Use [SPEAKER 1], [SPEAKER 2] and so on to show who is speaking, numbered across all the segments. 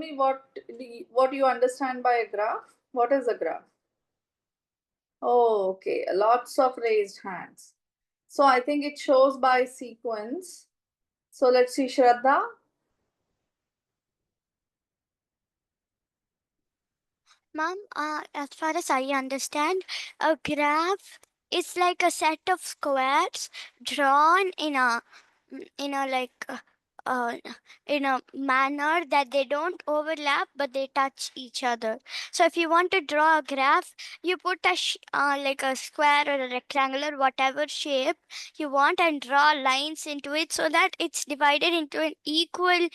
[SPEAKER 1] me what you understand by a graph. What is a graph? Oh, okay. Lots of raised hands. So I think it shows by sequence. So let's see, Shraddha.
[SPEAKER 2] Ma'am, as far as I understand, a graph is like a set of squares drawn uh, in a manner that they don't overlap but they touch each other. So if you want to draw a graph, you put like a square or a rectangular, whatever shape you want, and draw lines into it so that it's divided into equal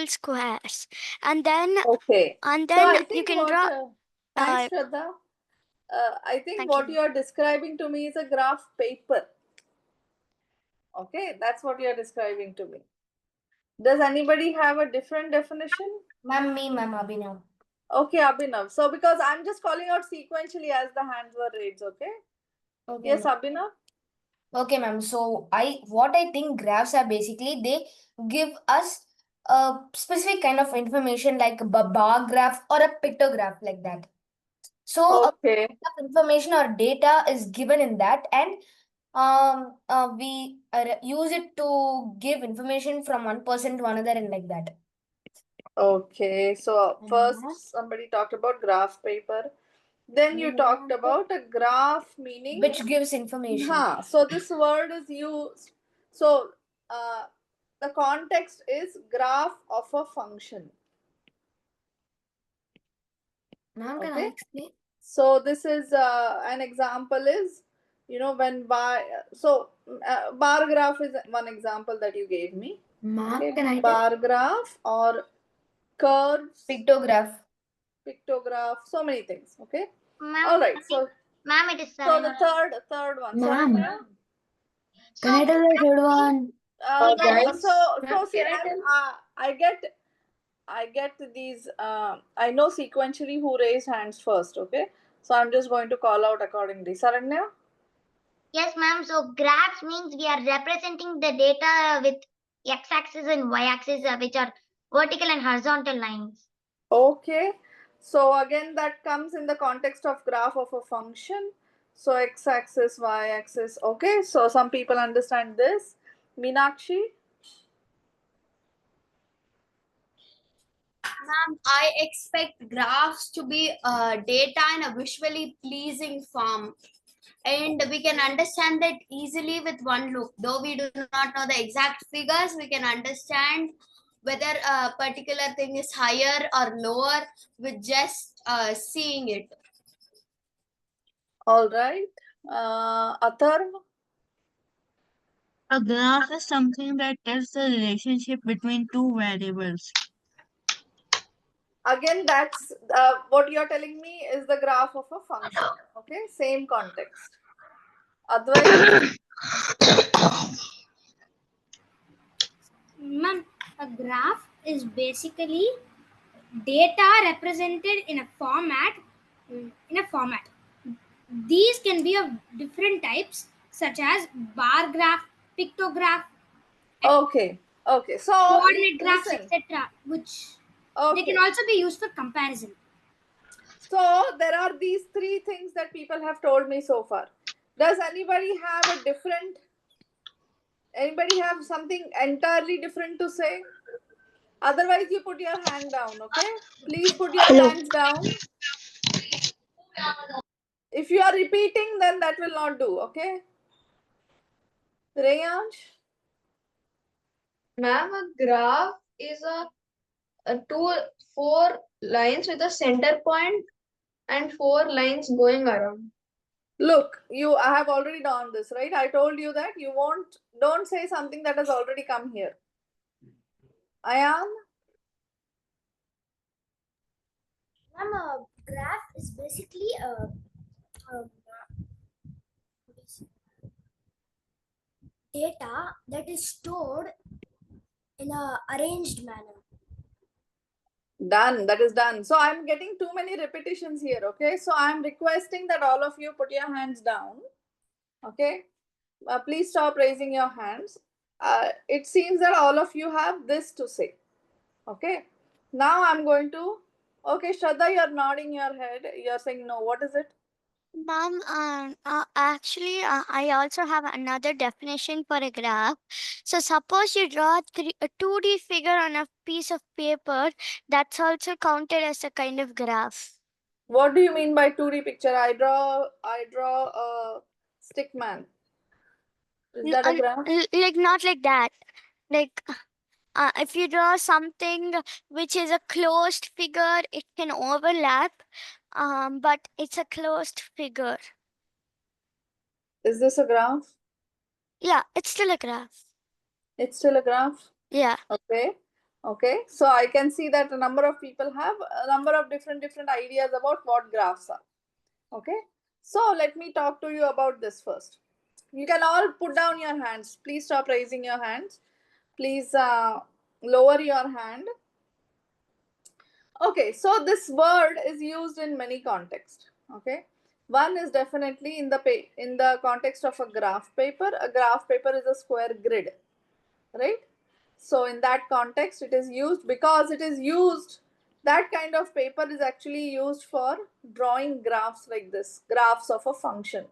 [SPEAKER 2] squares, and then
[SPEAKER 1] Okay.
[SPEAKER 2] and
[SPEAKER 1] So
[SPEAKER 2] then
[SPEAKER 1] I
[SPEAKER 2] you
[SPEAKER 1] think
[SPEAKER 2] can draw.
[SPEAKER 1] thanks,
[SPEAKER 2] Uh,
[SPEAKER 1] Shraddha. I think
[SPEAKER 2] Thank you,
[SPEAKER 1] what
[SPEAKER 2] ma'am.
[SPEAKER 1] you are describing to me is a graph paper. Okay, that's what you are describing to me. Does anybody have a different definition?
[SPEAKER 3] Ma'am, Abhinav.
[SPEAKER 1] Okay, Abhinav. So because I'm just calling out sequentially as the hands were raised, okay?
[SPEAKER 3] Okay,
[SPEAKER 1] Yes,
[SPEAKER 3] ma'am.
[SPEAKER 1] Abhinav?
[SPEAKER 3] Okay, ma'am. So what I think graphs are basically, they give us a specific kind of information like a bar graph or a pictograph like that. So a
[SPEAKER 1] Okay.
[SPEAKER 3] kind of information or data is given in that, and we use it to give information from one person to another and like that.
[SPEAKER 1] Okay. So
[SPEAKER 3] And
[SPEAKER 1] first somebody talked about graph paper. Then you talked about a graph meaning
[SPEAKER 3] which gives information.
[SPEAKER 1] so this word is used. So the context is graph of a function.
[SPEAKER 3] Ma'am, can I
[SPEAKER 1] Okay.
[SPEAKER 3] explain?
[SPEAKER 1] So this is an example is, when bar graph is one example that you gave me.
[SPEAKER 3] Ma'am,
[SPEAKER 1] Okay.
[SPEAKER 3] can I
[SPEAKER 1] Bar graph or curves,
[SPEAKER 3] pictograph.
[SPEAKER 1] pictograph, so many things. Okay.
[SPEAKER 4] Ma'am,
[SPEAKER 1] All right. So
[SPEAKER 4] it is
[SPEAKER 1] so the third one.
[SPEAKER 3] Ma'am,
[SPEAKER 1] Saranya?
[SPEAKER 3] can I tell the third one?
[SPEAKER 1] Guys, so
[SPEAKER 3] Ma'am,
[SPEAKER 1] see, I get these. I know sequentially who raised hands first. Okay, so I'm just going to call out accordingly. Saranya.
[SPEAKER 4] Yes, ma'am. So graphs means we are representing the data with x-axis and y-axis, which are vertical and horizontal lines.
[SPEAKER 1] Okay, so again that comes in the context of graph of a function. So x-axis, y-axis. Okay, so some people understand this. Meenakshi.
[SPEAKER 5] Ma'am, I expect graphs to be data in a visually pleasing form. And we can understand that easily with one look. Though we do not know the exact figures, we can understand whether a particular thing is higher or lower with just seeing it.
[SPEAKER 1] All right. Atharv.
[SPEAKER 6] A graph is something that tells the relationship between two variables.
[SPEAKER 1] Again, that's what you're telling me is the graph of a function. Okay, same context. Advait.
[SPEAKER 7] Ma'am, a graph is basically data represented in a format. These can be of different types, such as bar graph, pictograph,
[SPEAKER 1] Okay. Okay. So
[SPEAKER 7] coordinate graphs,
[SPEAKER 1] listen.
[SPEAKER 7] etc., which they
[SPEAKER 1] Okay.
[SPEAKER 7] can also be used for comparison.
[SPEAKER 1] So there are these three things that people have told me so far. Does anybody have a different? Anybody have something entirely different to say? Otherwise, you put your hand down. Okay. Please put your hands down. If you are repeating, then that will not do. Okay. Reyansh.
[SPEAKER 8] Ma'am, a graph is four lines with a center point and four lines going around.
[SPEAKER 1] Look, I have already done this, right? I told you that you don't say something that has already come here. Ayan?
[SPEAKER 7] Ma'am, a graph is basically data that is stored in a arranged manner.
[SPEAKER 1] Done. That is done. So I'm getting too many repetitions here. Okay. So I'm requesting that all of you put your hands down. Okay. Please stop raising your hands. It seems that all of you have this to say. Okay. Now I'm going to. Okay, Shraddha, you're nodding your head. You're saying no. What is it?
[SPEAKER 2] Ma'am, actually, I also have another definition for a graph. So suppose you draw a 2D figure on a piece of paper, that's also counted as a kind of graph.
[SPEAKER 1] What do you mean by 2D picture? I draw a stick man. Is that a graph?
[SPEAKER 2] Like not like that. Like if you draw something which is a closed figure, it can overlap, but it's a closed figure.
[SPEAKER 1] Is this a graph?
[SPEAKER 2] Yeah, it's still a graph.
[SPEAKER 1] It's still a graph?
[SPEAKER 2] Yeah.
[SPEAKER 1] Okay. Okay. So I can see that a number of people have a number of different ideas about what graphs are. Okay. So let me talk to you about this first. You can all put down your hands. Please stop raising your hands. Please lower your hand. Okay, so this word is used in many contexts. Okay, one is definitely in the context of a graph paper. A graph paper is a square grid, right? So in that context, it is used because it is used. That kind of paper is actually used for drawing graphs like this, graphs of a function.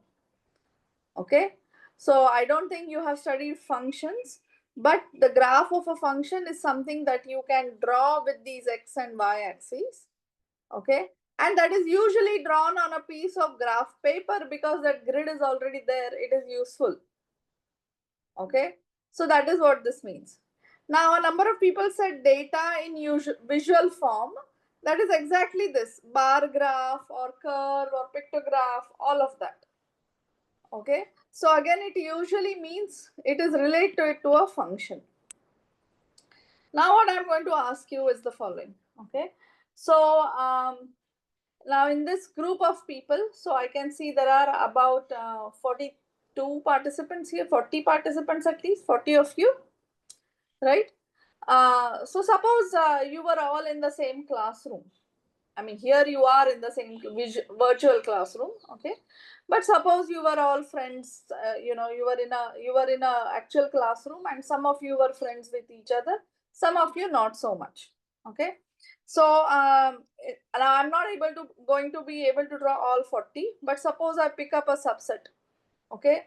[SPEAKER 1] Okay, so I don't think you have studied functions, but the graph of a function is something that you can draw with these x and y axes. Okay, and that is usually drawn on a piece of graph paper because that grid is already there. It is useful. Okay, so that is what this means. Now a number of people said data in visual form. That is exactly this: bar graph or curve or pictograph, all of that. Okay, so again, it usually means it is related to a function. Now what I'm going to ask you is the following. Okay, so now in this group of people, so I can see there are about 42 participants here, 40 participants at least, 40 of you, right? So suppose you were all in the same classroom. I mean, here you are in the same virtual classroom, okay? But suppose you were all friends. You were in a actual classroom, and some of you were friends with each other. Some of you not so much, okay? So now I'm not going to be able to draw all 40, but suppose I pick up a subset, okay?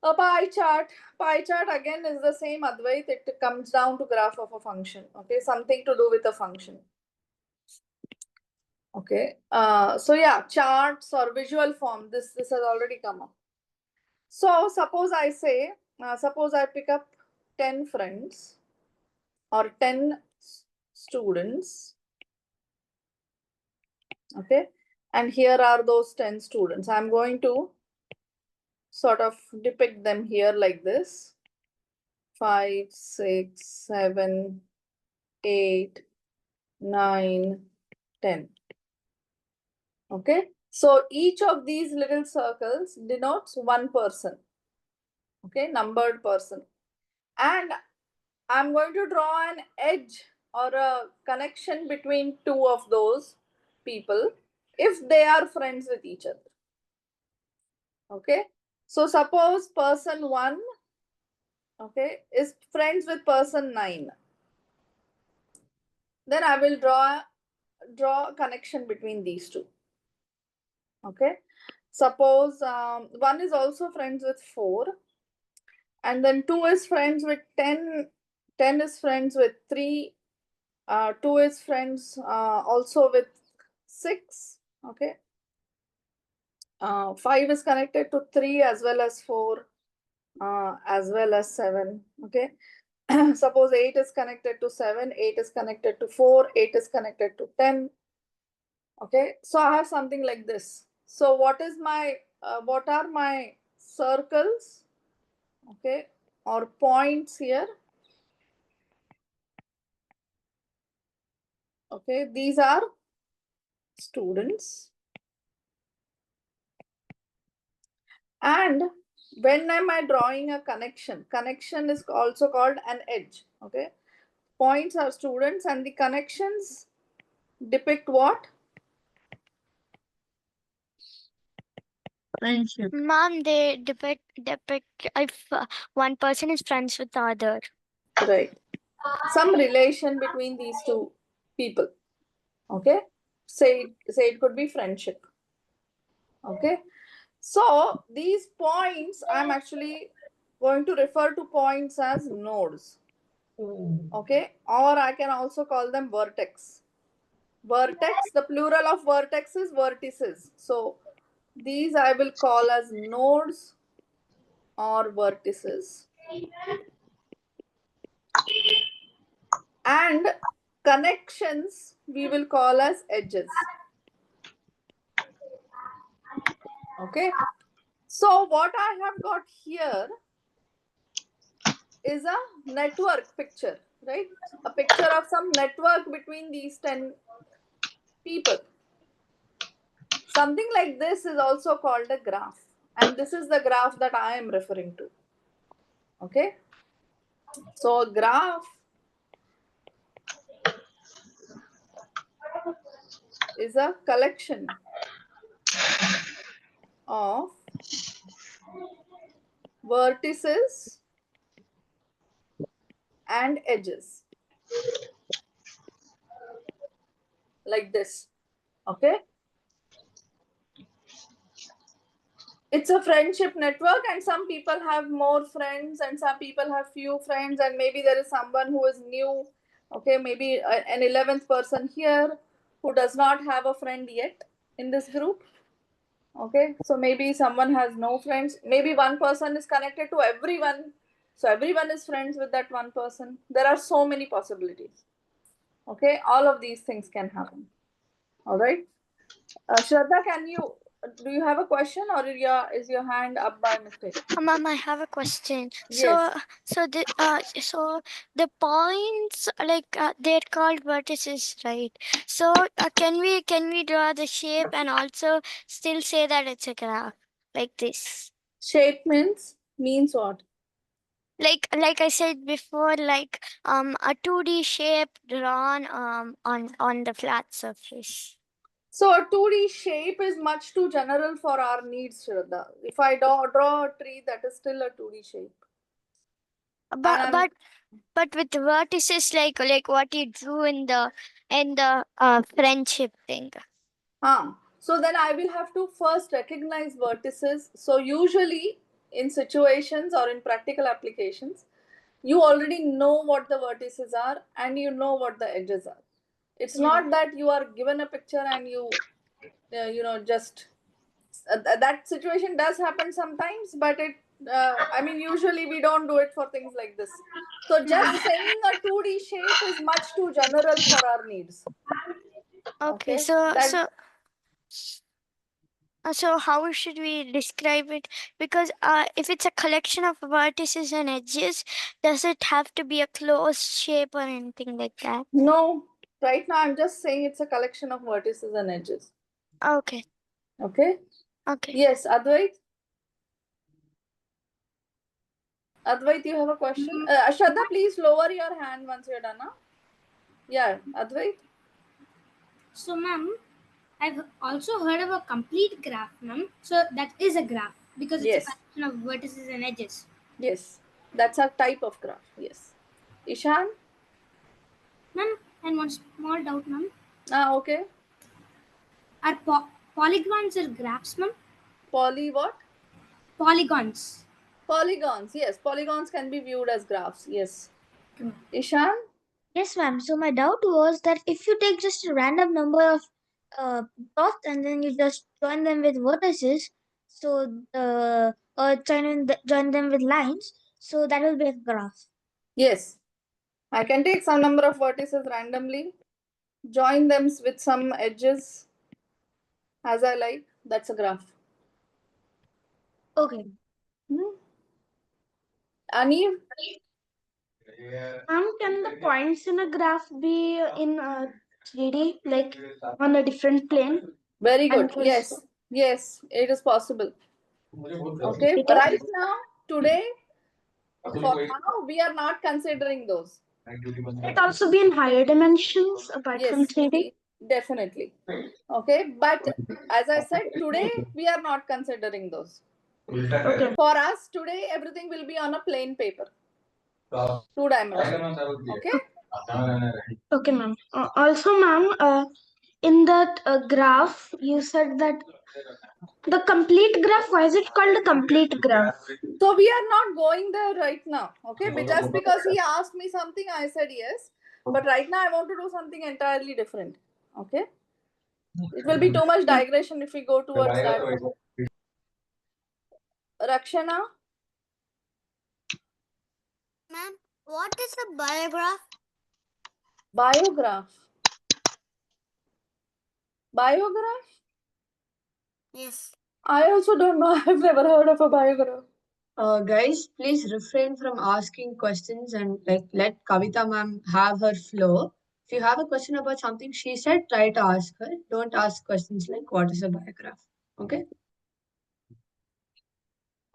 [SPEAKER 1] A pie chart. Pie chart again is the same, Advait. It comes down to graph of a function, okay? Something to do with a function. Okay. So yeah, charts or visual form. This has already come up. So suppose I say, suppose I pick up 10 friends or 10 students. Okay. And here are those 10 students. I'm going to sort of depict them here like this. 5, 6, 7, 8, 9, 10. Okay. So each of these little circles denotes one person. Okay, numbered person. And I'm going to draw an edge or a connection between two of those people if they are friends with each other. Okay, so suppose person 1, okay, is friends with person 9. Then I will draw a connection between these two. Okay, suppose 1 is also friends with 4, and then 2 is friends with 10. 10 is friends with 3. 2 is friends also with 6. Okay. 5 is connected to 3 as well as 4 as well as 7. Okay. Suppose 8 is connected to 7, 8 is connected to 4, 8 is connected to 10. Okay. So I have something like this. So what are my circles? Okay. Or points here? Okay. These are students. And when am I drawing a connection? Connection is also called an edge. Okay. Points are students and the connections depict what?
[SPEAKER 6] Friendship.
[SPEAKER 2] Mom, they depict if one person is friends with the other.
[SPEAKER 1] Right. some relation between these two people. Okay, say it could be friendship. Okay, so these points, I'm actually going to refer to points as nodes. Okay, or I can also call them vertex. Vertex, the plural of vertex is vertices. So these I will call as nodes or vertices. And connections we will call as edges. Okay, so what I have got here is a network picture, right? A picture of some network between these 10 people. Something like this is also called a graph, and this is the graph that I am referring to. Okay, so a graph is a collection of vertices and edges, like this. Okay, it's a friendship network, and some people have more friends and some people have few friends, and maybe there is someone who is new. Okay, maybe an 11th person here who does not have a friend yet in this group. Okay, so maybe someone has no friends, maybe one person is connected to everyone, so everyone is friends with that one person. There are so many possibilities. Okay, all of these things can happen. All right, Shraddha, do you have a question, or is your hand up by mistake?
[SPEAKER 2] Ma'am, I have a question.
[SPEAKER 1] Yes.
[SPEAKER 2] So the points, like they're called vertices, right? So can we draw the shape and also still say that it's a graph like this?
[SPEAKER 1] Shape means what?
[SPEAKER 2] Like I said before, like a 2D shape drawn on the flat surface.
[SPEAKER 1] So a 2D shape is much too general for our needs, Shraddha. If I draw a tree, that is still a 2D shape.
[SPEAKER 2] But with vertices, like what you drew in the friendship thing.
[SPEAKER 1] So then I will have to first recognize vertices. So usually in situations or in practical applications, you already know what the vertices are and you know what the edges are. It's not that you are given a picture and just that situation does happen sometimes, but usually we don't do it for things like this. So just saying a 2D shape is much too general for our needs.
[SPEAKER 2] Okay, so how should we describe it? Because if it's a collection of vertices and edges, does it have to be a closed shape or anything like that?
[SPEAKER 1] No, right now I'm just saying it's a collection of vertices and edges.
[SPEAKER 2] Okay.
[SPEAKER 1] Okay.
[SPEAKER 2] Okay.
[SPEAKER 1] Yes, Advait. Advait, you have a question? Shraddha, please lower your hand once you're done. Huh? Yeah, Advait.
[SPEAKER 7] So, ma'am, I've also heard of a complete graph, ma'am. So that is a graph because it's a collection of vertices and edges.
[SPEAKER 1] Yes, that's a type of graph. Yes. Ishan?
[SPEAKER 7] Ma'am, and one small doubt, ma'am.
[SPEAKER 1] Okay.
[SPEAKER 7] Are polygons or graphs, ma'am?
[SPEAKER 1] What?
[SPEAKER 7] Polygons.
[SPEAKER 1] Polygons. Yes, polygons can be viewed as graphs. Yes. Ishan?
[SPEAKER 9] Yes, ma'am. So my doubt was that if you take just a random number of dots and then you just join them with vertices, so join them with lines, so that will be a graph.
[SPEAKER 1] Yes. I can take some number of vertices randomly, join them with some edges as I like. That's a graph.
[SPEAKER 9] Okay.
[SPEAKER 1] Aniv?
[SPEAKER 10] Can the points in a graph be in 3D, like on a different plane?
[SPEAKER 1] Very good. Yes. Yes, it is possible. Okay. Right now, today, for now, we are not considering those.
[SPEAKER 10] It also be in higher dimensions apart from 3D?
[SPEAKER 1] Definitely. Okay. But as I said, today, we are not considering those.
[SPEAKER 10] Okay.
[SPEAKER 1] For us, today, everything will be on a plain paper. Two dimensions. Okay.
[SPEAKER 10] Okay, ma'am. Also, ma'am, in that graph, you said that the complete graph, why is it called a complete graph?
[SPEAKER 1] So we are not going there right now. Okay. But just because he asked me something, I said yes. But right now I want to do something entirely different. Okay. It will be too much digression if we go towards that. Rakshana?
[SPEAKER 2] Ma'am, what is a biograph?
[SPEAKER 1] Biograph. Biograph?
[SPEAKER 2] Yes.
[SPEAKER 1] I also don't know. I've never heard of a biograph.
[SPEAKER 11] Guys, please refrain from asking questions and let Kavita ma'am have her flow. If you have a question about something she said, try to ask her. Don't ask questions like what is a biograph. Okay?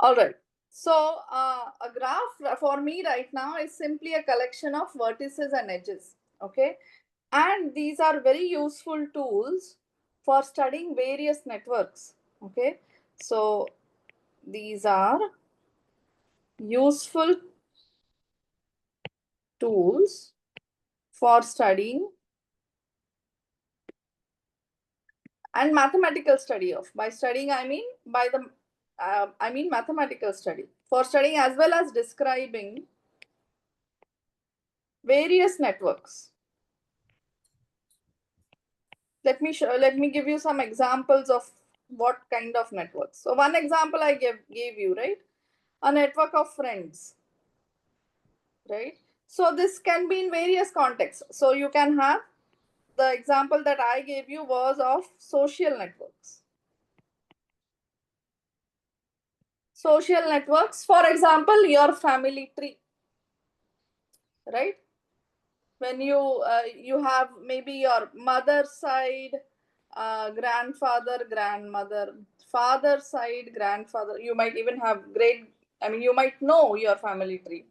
[SPEAKER 1] All right. So a graph for me right now is simply a collection of vertices and edges. Okay. And these are very useful tools for studying various networks. Okay. So these are useful tools for studying and mathematical study of. By studying, I mean mathematical study. For studying as well as describing various networks. Let me give you some examples of what kind of networks. So one example I gave you, right? A network of friends, right? So this can be in various contexts. So you can have the example that I gave you was of social networks. Social networks, for example, your family tree, right? When you have maybe your mother's side, grandfather, grandmother, father's side, grandfather. You might even have you might know your family tree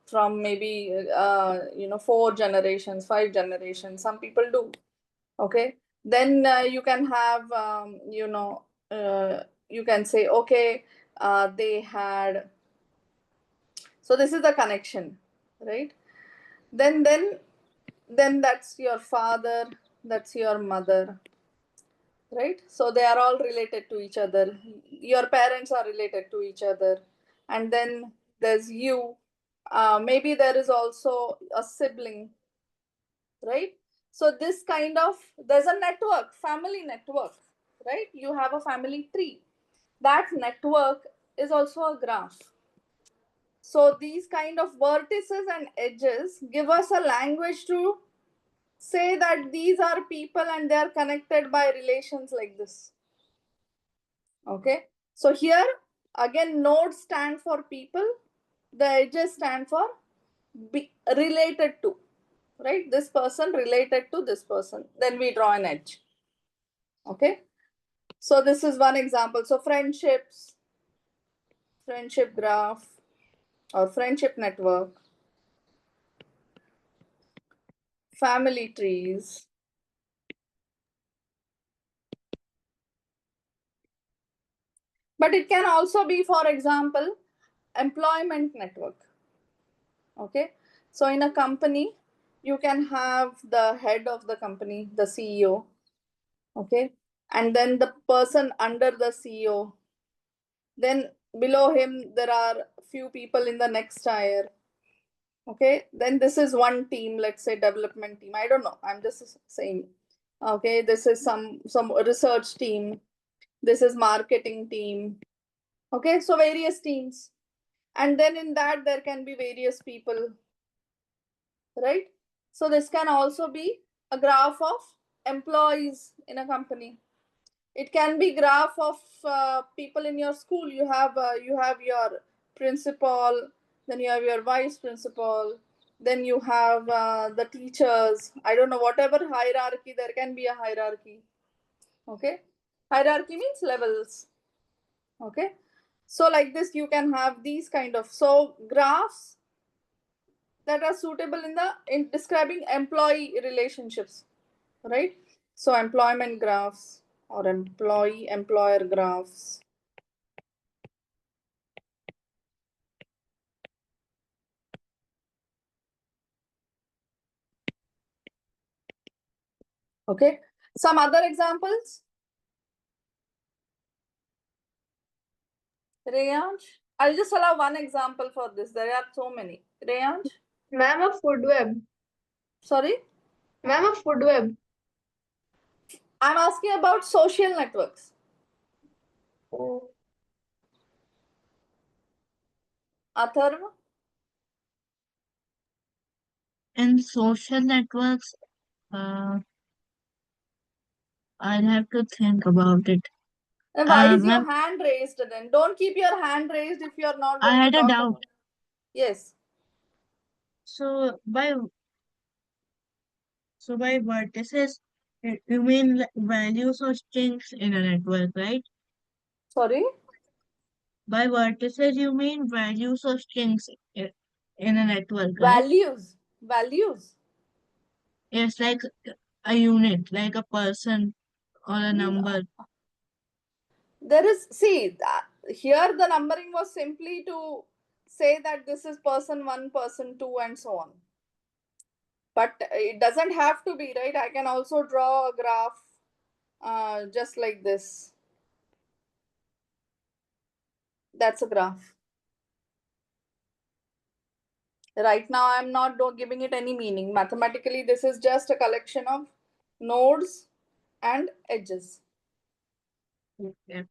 [SPEAKER 1] from maybe 4 generations, 5 generations. Some people do. Okay. Then you can have you can say, okay, they had. So this is the connection, right? Then that's your father, that's your mother, right? So they are all related to each other. Your parents are related to each other. And then there's you. Maybe there is also a sibling, right? So this kind of, there's a network, family network, right? You have a family tree. That network is also a graph. So these kind of vertices and edges give us a language to say that these are people and they are connected by relations like this. Okay. So here again, nodes stand for people. The edges stand for related to, right? This person related to this person. Then we draw an edge. Okay. So this is one example. So friendships, friendship graph or friendship network, family trees. But it can also be, for example, employment network. Okay. So in a company, you can have the head of the company, the CEO. Okay. And then the person under the CEO. Then below him, there are few people in the next tier. Okay. Then this is one team, let's say development team. I don't know. I'm just saying. Okay. This is some research team. This is marketing team. Okay. So various teams. And then in that, there can be various people, right? So this can also be a graph of employees in a company. It can be graph of people in your school. You have your principal, then you have your vice principal, then you have the teachers. I don't know, whatever hierarchy, there can be a hierarchy. Okay. Hierarchy means levels. Okay. So like this, you can have these kind of, so graphs that are suitable in describing employee relationships, right? So employment graphs or employer graphs. Okay. Some other examples? Reyansh? I'll just allow one example for this. There are so many. Reyansh?
[SPEAKER 8] Ma'am, a food web.
[SPEAKER 1] Sorry?
[SPEAKER 8] Ma'am, a food web.
[SPEAKER 1] I'm asking about social networks.
[SPEAKER 8] Oh.
[SPEAKER 1] Atharva?
[SPEAKER 6] In social networks, I'll have to think about it.
[SPEAKER 1] And why is your
[SPEAKER 6] Ma'am,
[SPEAKER 1] hand raised then? Don't keep your hand raised if you're not
[SPEAKER 6] I
[SPEAKER 1] going
[SPEAKER 6] had
[SPEAKER 1] to
[SPEAKER 6] a
[SPEAKER 1] talk
[SPEAKER 6] doubt.
[SPEAKER 1] about. Yes.
[SPEAKER 6] So by vertices, you mean values or strings in a network, right?
[SPEAKER 1] Sorry?
[SPEAKER 6] By vertices, you mean values or strings in a network, right?
[SPEAKER 1] Values. Values.
[SPEAKER 6] Yes, like a unit, like a person or a number.
[SPEAKER 1] There is, see, here the numbering was simply to say that this is person 1, person 2, and so on. But it doesn't have to be, right? I can also draw a graph just like this. That's a graph. Right now, I'm not giving it any meaning. Mathematically, this is just a collection of nodes and edges.
[SPEAKER 6] Okay.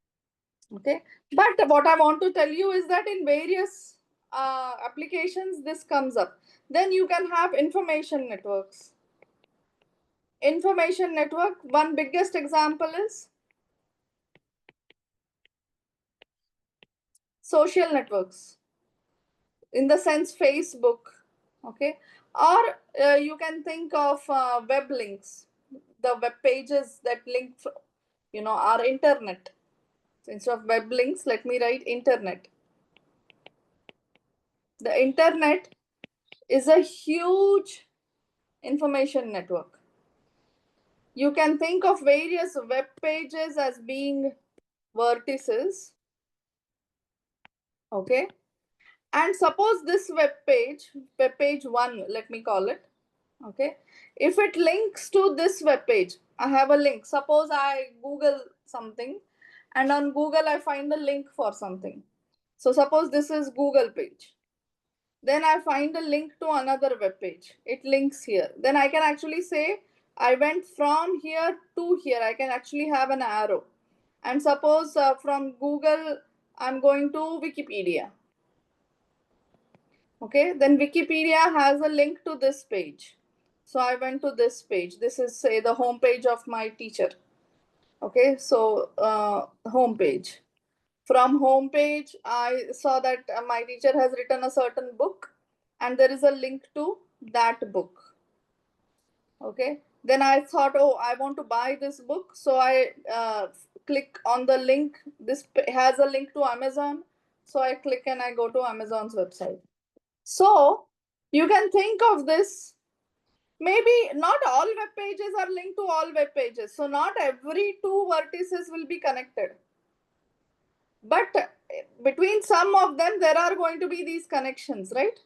[SPEAKER 1] Okay. But what I want to tell you is that in various applications, this comes up. Then you can have information networks. Information network, one biggest example is social networks. In the sense Facebook, okay, or you can think of web links, the web pages that link, our internet. So instead of web links, let me write internet. The internet is a huge information network. You can think of various web pages as being vertices, okay. And suppose this web page 1, let me call it, okay, if it links to this web page, I have a link. Suppose I Google something and on Google I find a link for something. So suppose this is Google page. Then I find a link to another web page. It links here. Then I can actually say I went from here to here. I can actually have an arrow. And suppose from Google I'm going to Wikipedia. Okay, then Wikipedia has a link to this page. So I went to this page. This is, say, the home page of my teacher. Okay, so home page. From home page, I saw that my teacher has written a certain book and there is a link to that book. Okay, then I thought, oh, I want to buy this book. So I click on the link. This has a link to Amazon. So I click and I go to Amazon's website. So you can think of this, maybe not all web pages are linked to all web pages. So not every two vertices will be connected. But between some of them, there are going to be these connections, right?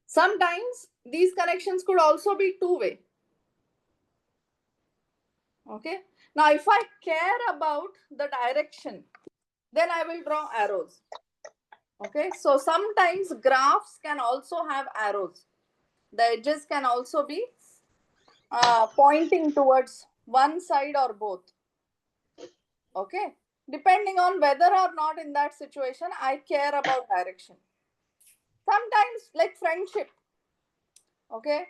[SPEAKER 1] Sometimes these connections could also be two-way. Okay. Now, if I care about the direction, then I will draw arrows. Okay. So sometimes graphs can also have arrows. The edges can also be pointing towards one side or both. Okay. Depending on whether or not in that situation I care about direction. Sometimes, like friendship. Okay.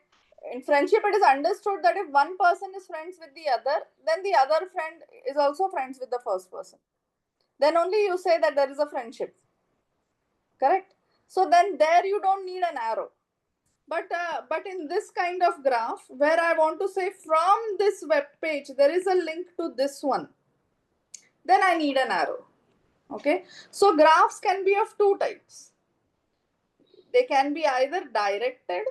[SPEAKER 1] In friendship, it is understood that if one person is friends with the other, then the other friend is also friends with the first person. Then only you say that there is a friendship. Correct? So then there you don't need an arrow. But in this kind of graph, where I want to say from this web page, there is a link to this one, then I need an arrow. Okay. So graphs can be of two types. They can be either directed,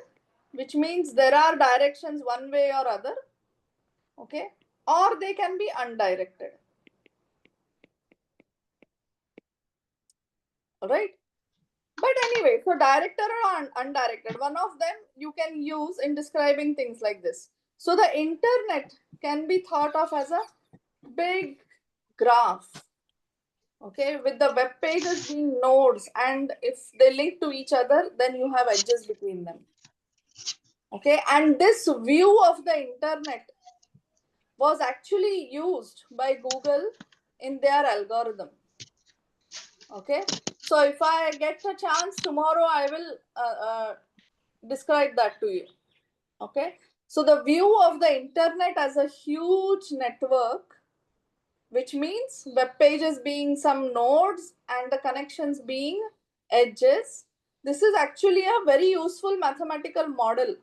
[SPEAKER 1] which means there are directions one way or other. Okay. Or they can be undirected. All right. But anyway, so directed or undirected, one of them you can use in describing things like this. So the internet can be thought of as a big graph, okay, with the web pages being nodes, and if they link to each other, then you have edges between them. Okay, and this view of the internet was actually used by Google in their algorithm. Okay, so if I get a chance tomorrow, I will describe that to you. Okay, so the view of the internet as a huge network, which means web pages being some nodes and the connections being edges. This is actually a very useful mathematical model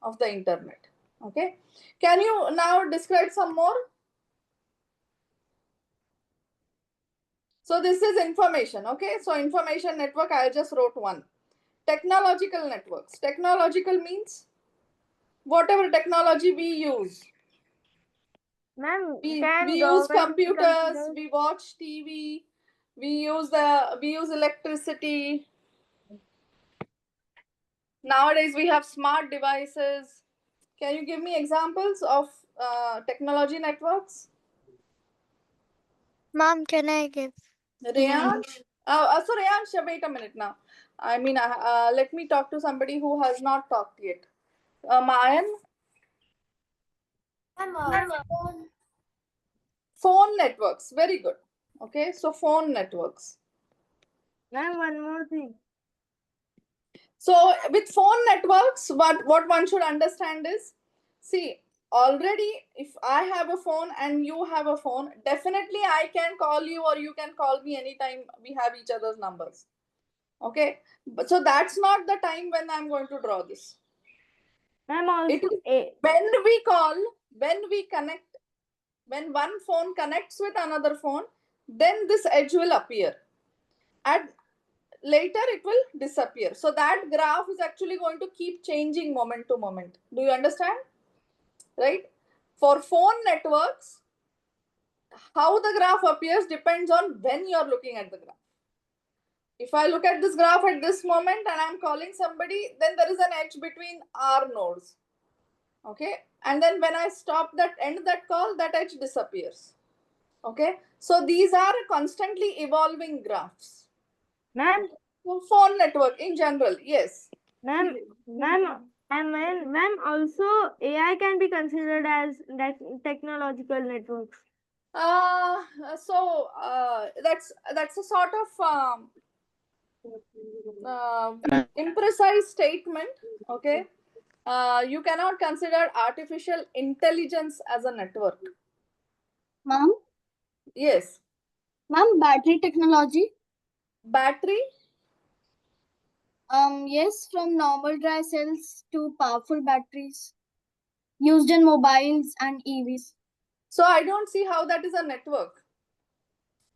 [SPEAKER 1] of the internet. Okay, can you now describe some more? So this is information. Okay, so information network, I just wrote one. Technological networks. Technological means whatever technology we use.
[SPEAKER 12] Ma'am,
[SPEAKER 1] We
[SPEAKER 12] can
[SPEAKER 1] use
[SPEAKER 12] government be
[SPEAKER 1] computers,
[SPEAKER 12] considered?
[SPEAKER 1] we watch TV, we use electricity. Nowadays we have smart devices. Can you give me examples of technology networks?
[SPEAKER 2] Mom, can I give?
[SPEAKER 1] Reyansh? So Reyansh, wait a minute now. I mean, let me talk to somebody who has not talked yet. Mayan? Phone networks. Very good. Okay, so phone networks.
[SPEAKER 12] Ma'am, one more thing.
[SPEAKER 1] So with phone networks, what one should understand is, see, already if I have a phone and you have a phone, definitely I can call you or you can call me anytime we have each other's numbers. Okay, but so that's not the time when I'm going to draw this.
[SPEAKER 12] Ma'am, also
[SPEAKER 1] when we call, when we connect, when one phone connects with another phone, then this edge will appear. At later it will disappear. So that graph is actually going to keep changing moment to moment. Do you understand? Right? For phone networks, how the graph appears depends on when you're looking at the graph. If I look at this graph at this moment and I'm calling somebody, then there is an edge between our nodes. Okay, and then when I stop that, end that call, that edge disappears. Okay, so these are constantly evolving graphs.
[SPEAKER 12] Ma'am,
[SPEAKER 1] phone network in general, yes.
[SPEAKER 12] Ma'am, also AI can be considered as technological networks.
[SPEAKER 1] That's a sort of imprecise statement. Okay, you cannot consider artificial intelligence as a network.
[SPEAKER 13] Ma'am?
[SPEAKER 1] Yes.
[SPEAKER 13] Ma'am, battery technology?
[SPEAKER 1] Battery?
[SPEAKER 13] Yes, from normal dry cells to powerful batteries used in mobiles and EVs.
[SPEAKER 1] So I don't see how that is a network.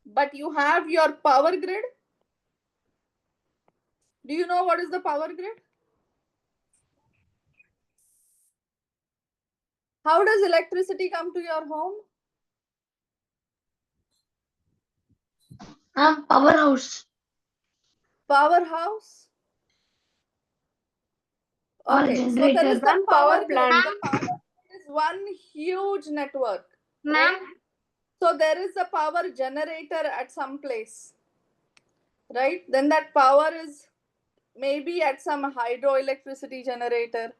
[SPEAKER 1] But you have your power grid. Do you know what is the power grid? How does electricity come to your home?
[SPEAKER 13] Powerhouse.
[SPEAKER 1] Powerhouse? Okay, so there is the power grid. The power grid is one huge network. Right? So there is a power generator at some place. Right? Then that power is maybe at some hydroelectricity generator.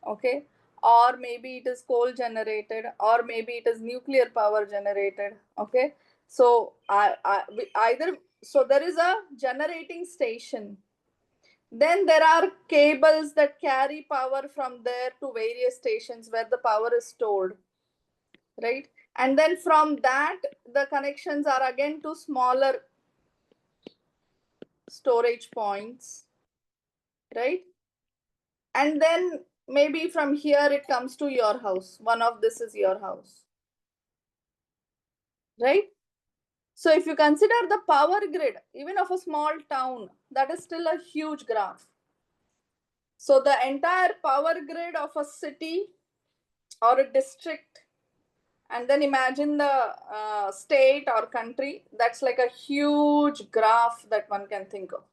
[SPEAKER 1] Okay, or maybe it is coal generated, or maybe it is nuclear power generated. Okay, so so there is a generating station. Then there are cables that carry power from there to various stations where the power is stored, right? And then from that, the connections are again to smaller storage points, right? And then maybe from here it comes to your house. One of this is your house, right? So if you consider the power grid, even of a small town, that is still a huge graph. So the entire power grid of a city or a district, and then imagine the state or country, that's like a huge graph that one can think of.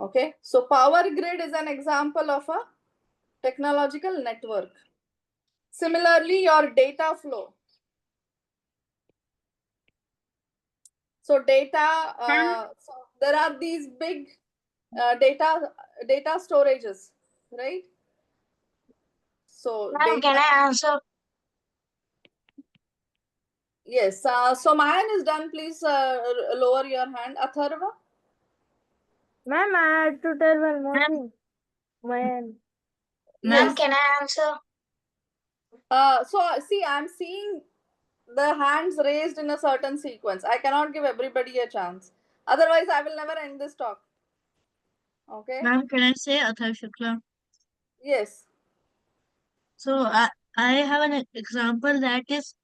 [SPEAKER 1] Okay, so power grid is an example of a technological network. Similarly, your data flow. So data, so there are these big data storages, right? So
[SPEAKER 9] Ma'am, can I answer?
[SPEAKER 1] Yes. So Mayan is done. Please lower your hand. Atharva.
[SPEAKER 12] Ma'am, I had to tell one more thing. Mayan.
[SPEAKER 9] Ma'am, can I answer?
[SPEAKER 1] So see, I'm seeing the hands raised in a certain sequence. I cannot give everybody a chance. Otherwise, I will never end this talk. Okay.
[SPEAKER 6] Ma'am, can I say Athar Shukla?
[SPEAKER 1] Yes.
[SPEAKER 6] So I have an example that is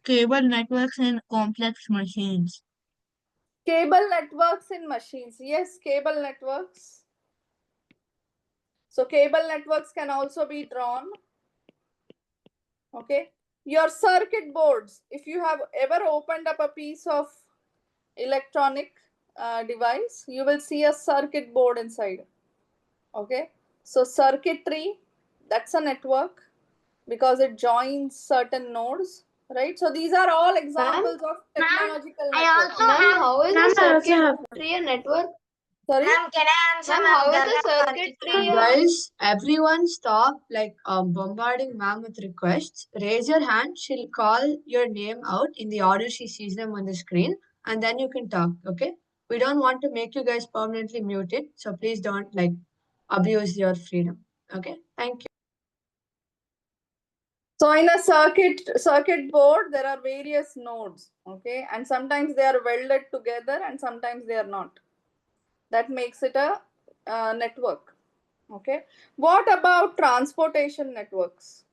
[SPEAKER 6] cable networks in complex machines.
[SPEAKER 1] Cable networks in machines. Yes, cable networks. So cable networks can also be drawn. Okay. Your circuit boards. If you have ever opened up a piece of electronic device, you will see a circuit board inside. Okay. So circuitry, that's a network because it joins certain nodes, right? So these are all examples of technological networks.
[SPEAKER 8] Ma'am, how is a circuitry a network?
[SPEAKER 1] Sorry?
[SPEAKER 9] Ma'am, can I answer?
[SPEAKER 8] Ma'am, how is a circuitry a...
[SPEAKER 11] Guys, everyone stop bombarding ma'am with requests. Raise your hand. She'll call your name out in the order she sees them on the screen, and then you can talk. Okay? We don't want to make you guys permanently muted, so please don't abuse your freedom. Okay? Thank you.
[SPEAKER 1] So in a circuit board, there are various nodes, okay, and sometimes they are welded together and sometimes they are not. That makes it a network, okay. What about transportation networks?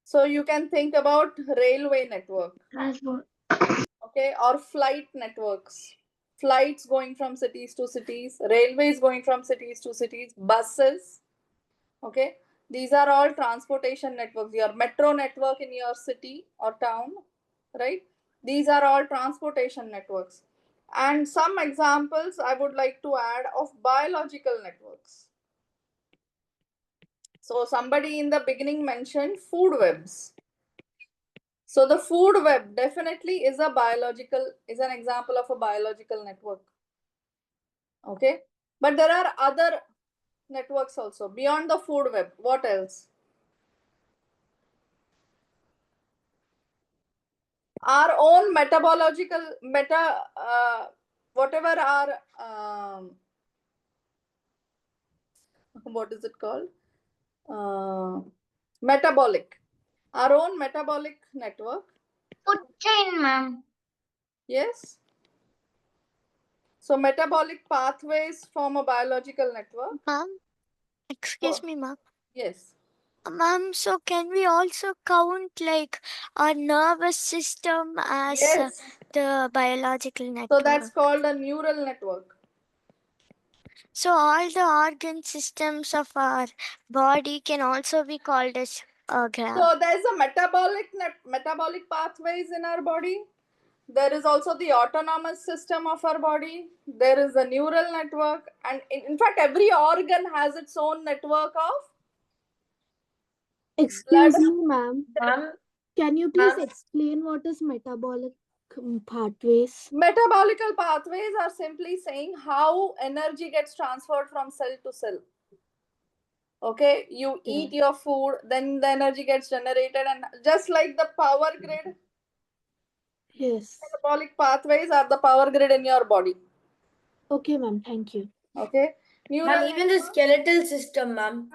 [SPEAKER 1] So you can think about railway network, okay, or flight networks. Flights going from cities to cities, railways going from cities to cities, buses. Okay, these are all transportation networks. Your metro network in your city or town, right? These are all transportation networks. And some examples I would like to add of biological networks. So somebody in the beginning mentioned food webs. So the food web definitely is an example of a biological network. Okay, but there are other networks also beyond the food web. What else? Our own whatever our what is it called? Metabolic. Our own metabolic network.
[SPEAKER 4] Food chain, ma'am.
[SPEAKER 1] Yes. So metabolic pathways form a biological network.
[SPEAKER 2] Ma'am, excuse me, ma'am.
[SPEAKER 1] Yes.
[SPEAKER 2] Ma'am, so can we also count like our nervous system as
[SPEAKER 1] Yes.
[SPEAKER 2] the biological network?
[SPEAKER 1] So that's called a neural network.
[SPEAKER 2] So all the organ systems of our body can also be called as a graph.
[SPEAKER 1] So there's a metabolic pathways in our body. There is also the autonomous system of our body. There is a neural network. And in fact, every organ has its own network of
[SPEAKER 14] Excuse
[SPEAKER 1] blood.
[SPEAKER 14] me, ma'am. Can you please explain what is metabolic pathways?
[SPEAKER 1] Metabolical pathways are simply saying how energy gets transferred from cell to cell. Okay, you eat your food, then the energy gets generated, and just like the power grid.
[SPEAKER 14] Yes.
[SPEAKER 1] Metabolic pathways are the power grid in your body.
[SPEAKER 14] Okay, ma'am. Thank you.
[SPEAKER 1] Okay.
[SPEAKER 3] Ma'am, even the skeletal system, ma'am.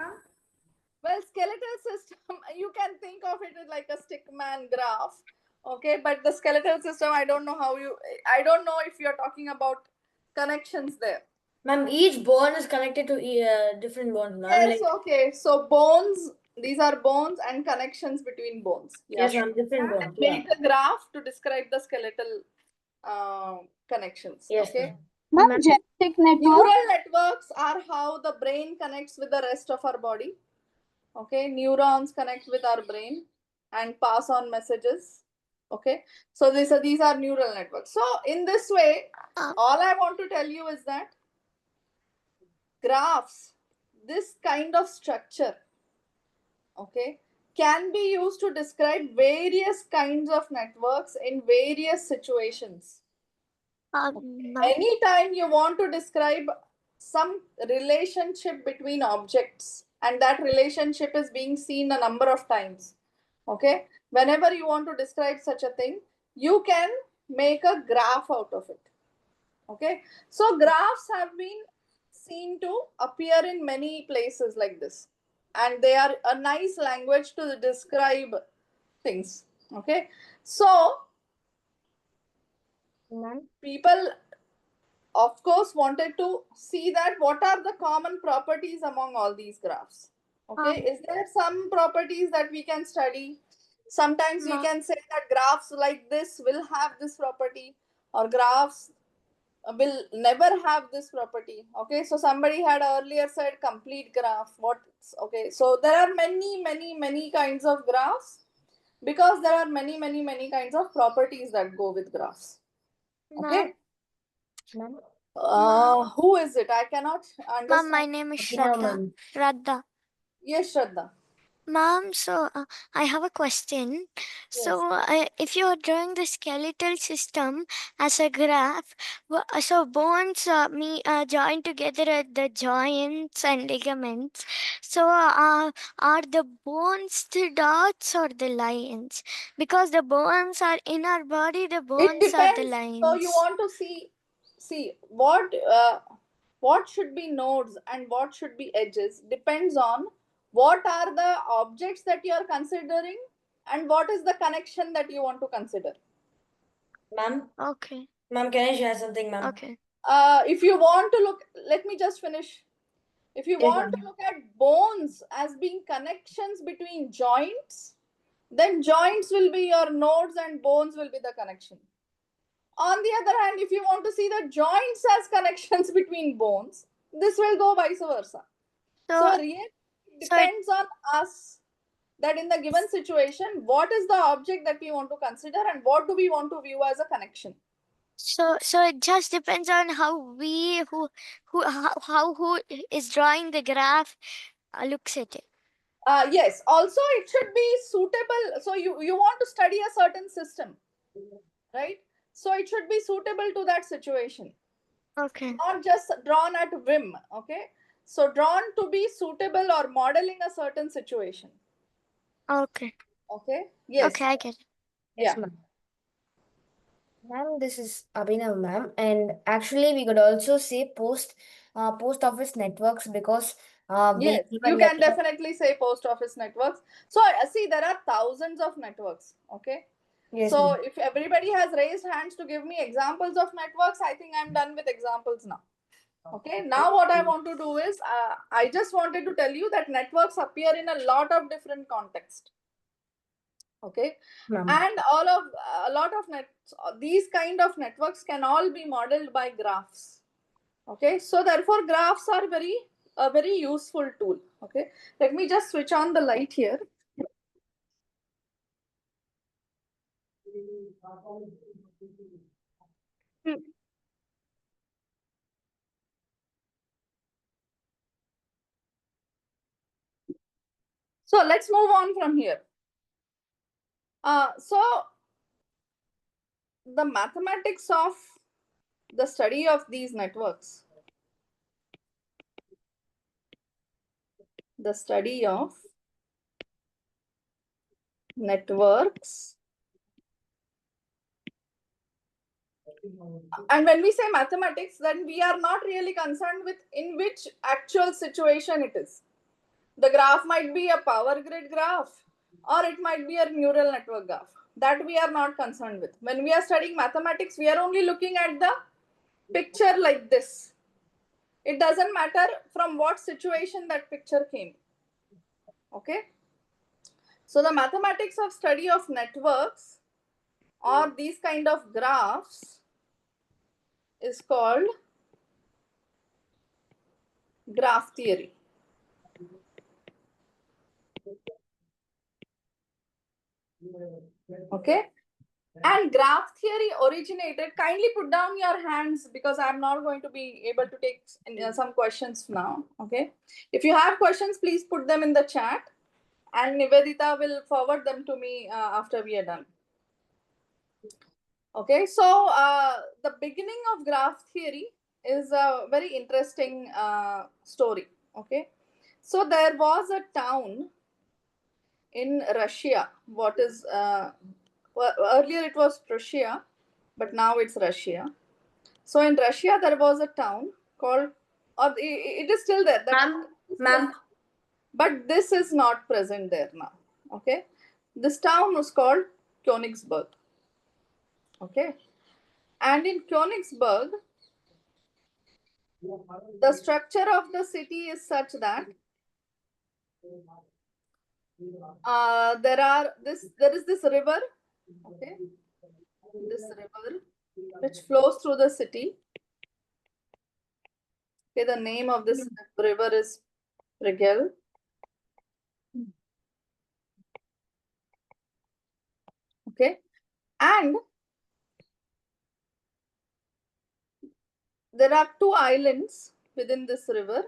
[SPEAKER 1] Well, skeletal system, you can think of it as like a stickman graph. Okay, but the skeletal system, I don't know if you're talking about connections there.
[SPEAKER 3] Ma'am, each bone is connected to different bones, ma'am.
[SPEAKER 1] Yes, okay. So bones, these are bones and connections between bones.
[SPEAKER 3] Yes, ma'am, different bones.
[SPEAKER 1] Make a graph to describe the skeletal connections.
[SPEAKER 3] Yes,
[SPEAKER 1] okay.
[SPEAKER 14] Ma'am, genetic network.
[SPEAKER 1] Neural networks are how the brain connects with the rest of our body. Okay, neurons connect with our brain and pass on messages. Okay, so these are neural networks. So in this way, all I want to tell you is that graphs, this kind of structure, okay, can be used to describe various kinds of networks in various situations. Anytime you want to describe some relationship between objects, and that relationship is being seen a number of times, okay, whenever you want to describe such a thing, you can make a graph out of it. Okay, so graphs have been seen to appear in many places like this, and they are a nice language to describe things. Okay, so people of course wanted to see that what are the common properties among all these graphs. Okay, is there some properties that we can study? Sometimes we can say that graphs like this will have this property, or graphs will never have this property. Okay, so somebody had earlier said complete graph. Okay, so there are many kinds of graphs, because there are many kinds of properties that go with graphs. Okay. Who is it? I cannot understand.
[SPEAKER 2] Ma'am, my name is Shraddha. Shraddha.
[SPEAKER 1] Yes, Shraddha.
[SPEAKER 2] Ma'am, so I have a question. So if you're drawing the skeletal system as a graph, so bones join together at the joints and ligaments. So are the bones the dots or the lines? Because the bones are in our body, the bones are the lines.
[SPEAKER 1] So you want to see what should be nodes and what should be edges depends on what are the objects that you are considering and what is the connection that you want to consider.
[SPEAKER 15] Ma'am?
[SPEAKER 2] Okay.
[SPEAKER 15] Ma'am, can I share something, ma'am?
[SPEAKER 2] Okay.
[SPEAKER 1] If you want to look, let me just finish. If you want to look at bones as being connections between joints, then joints will be your nodes and bones will be the connection. On the other hand, if you want to see the joints as connections between bones, this will go vice versa. So really it depends on us that in the given situation, what is the object that we want to consider and what do we want to view as a connection.
[SPEAKER 2] So it just depends on how who is drawing the graph looks at it.
[SPEAKER 1] Yes. Also, it should be suitable. So you want to study a certain system, right? So it should be suitable to that situation.
[SPEAKER 2] Okay.
[SPEAKER 1] Not just drawn at whim. Okay. So drawn to be suitable or modeling a certain situation.
[SPEAKER 2] Okay.
[SPEAKER 1] Okay. Yes.
[SPEAKER 2] Okay, I get it.
[SPEAKER 3] Yes, ma'am. Ma'am, this is Abhinav, ma'am, and actually we could also say post office networks because
[SPEAKER 1] yes, you can definitely say post office networks. So see, there are thousands of networks. Okay.
[SPEAKER 3] Yes,
[SPEAKER 1] so
[SPEAKER 3] ma'am.
[SPEAKER 1] if everybody has raised hands to give me examples of networks, I think I'm done with examples now. Okay. Now what I want to do is I just wanted to tell you that networks appear in a lot of different contexts. Okay. And a lot of these kind of networks can all be modeled by graphs. Okay. So therefore graphs are a very useful tool. Okay. Let me just switch on the light here. So let's move on from here. So the mathematics of the study of these networks, and when we say mathematics, then we are not really concerned with in which actual situation it is. The graph might be a power grid graph or it might be a neural network graph. That we are not concerned with. When we are studying mathematics, we are only looking at the picture like this. It doesn't matter from what situation that picture came. Okay. So the mathematics of study of networks or these kind of graphs is called graph theory. Okay. And graph theory originated, kindly put down your hands because I'm not going to be able to take some questions now. Okay. If you have questions, please put them in the chat and Nivedita will forward them to me after we are done. Okay. So the beginning of graph theory is a very interesting story. Okay. So there was a town in Russia. What is earlier it was Prussia, but now it's Russia. So in Russia there was a town called, or it is still there.
[SPEAKER 15] Ma'am.
[SPEAKER 1] But this is not present there now. Okay, this town was called Königsberg. Okay, and in Königsberg, the structure of the city is such that there is this river. Okay, this river which flows through the city. Okay, the name of this river is Rigel. Okay, and there are 2 islands within this river.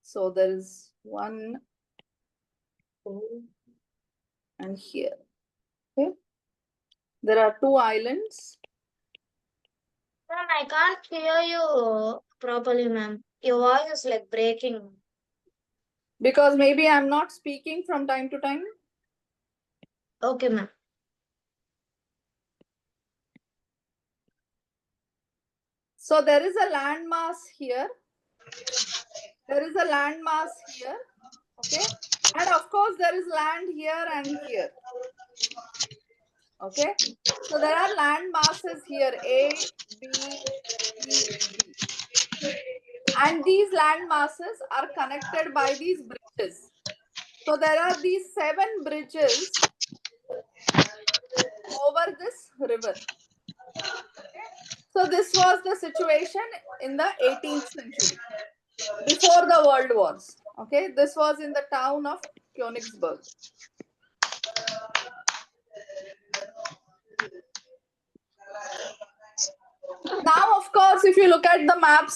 [SPEAKER 1] So there is one and here. Okay, there are 2 islands.
[SPEAKER 9] Ma'am, I can't hear you properly, ma'am. Your voice is like breaking.
[SPEAKER 1] Because maybe I'm not speaking from time to time.
[SPEAKER 9] Okay, ma'am.
[SPEAKER 1] So there is a landmass here. There is a landmass here. Okay. And of course, there is land here and here. Okay. So there are land masses here, A, B, C, D. And these land masses are connected by these bridges. So there are these 7 bridges over this river. Okay. So this was the situation in the 18th century, before the World Wars. Okay, this was in the town of Königsberg. Now, of course, if you look at the maps,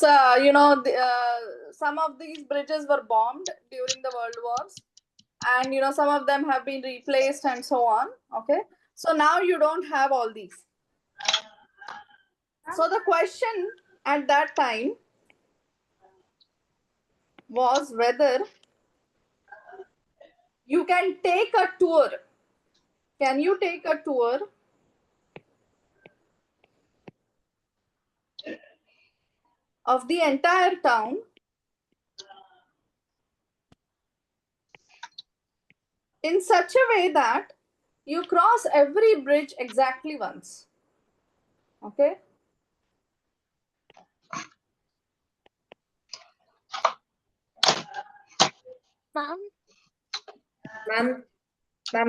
[SPEAKER 1] some of these bridges were bombed during the World Wars, and some of them have been replaced and so on. Okay, so now you don't have all these. So the question at that time was whether you can take a tour. Can you take a tour of the entire town in such a way that you cross every bridge exactly once? Okay.
[SPEAKER 9] Ma'am?
[SPEAKER 15] Ma'am,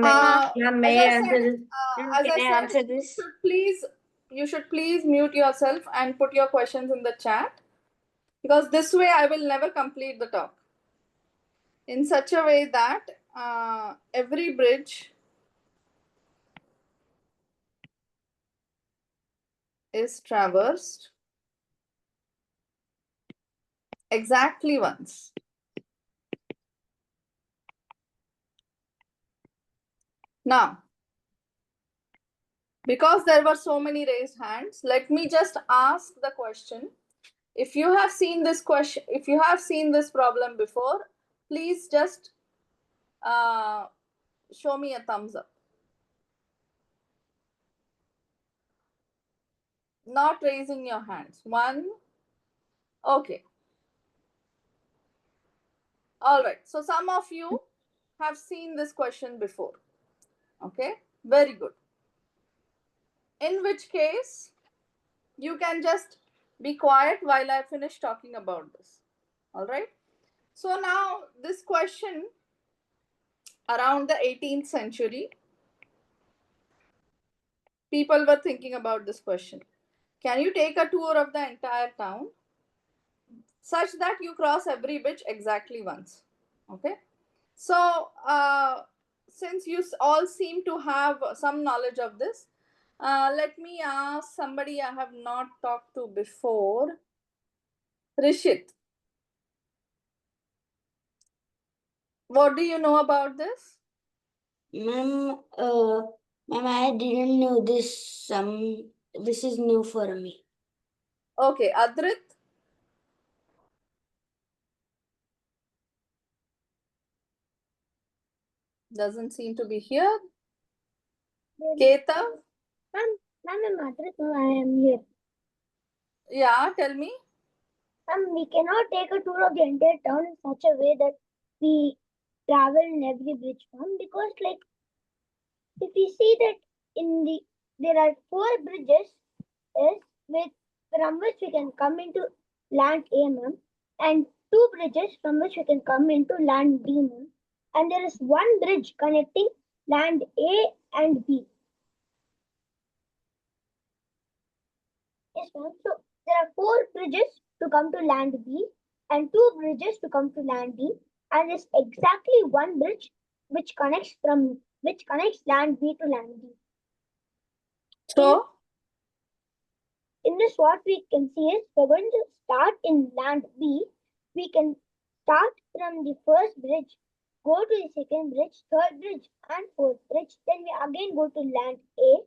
[SPEAKER 1] As
[SPEAKER 15] may I
[SPEAKER 1] I
[SPEAKER 15] answer
[SPEAKER 1] said,
[SPEAKER 15] this?
[SPEAKER 1] as I
[SPEAKER 9] Can I
[SPEAKER 1] said,
[SPEAKER 9] answer this?
[SPEAKER 1] you should please mute yourself and put your questions in the chat, because this way I will never complete the talk. In such a way that every bridge is traversed exactly once. Now, because there were so many raised hands, let me just ask the question. If you have seen this question, if you have seen this problem before, please just show me a thumbs up. Not raising your hands. 1. Okay. All right. So some of you have seen this question before. Okay. Very good. In which case, you can just be quiet while I finish talking about this. All right. So now this question around the 18th century, people were thinking about this question. Can you take a tour of the entire town such that you cross every bridge exactly once? Okay. So since you all seem to have some knowledge of this, let me ask somebody I have not talked to before. Rishit, what do you know about this?
[SPEAKER 16] Ma'am, I didn't know this. This is new for me.
[SPEAKER 1] Okay, Adrit. Doesn't seem to be here. Keta?
[SPEAKER 9] Ma'am, Adrit, I am here.
[SPEAKER 1] Yeah, tell me.
[SPEAKER 9] Ma'am, we cannot take a tour of the entire town in such a way that we travel in every bridge, ma'am, because like if we see that there are 4 bridges from which we can come into land A, ma'am, and 2 bridges from which we can come into land B, ma'am, and there is 1 bridge connecting land A and B. Yes, ma'am. So there are 4 bridges to come to land B and 2 bridges to come to land D, and there's exactly 1 bridge which connects land B to land D.
[SPEAKER 1] So
[SPEAKER 9] in this, what we can see is we're going to start in land B. We can start from the first bridge, go to the second bridge, third bridge, and fourth bridge. Then we again go to land A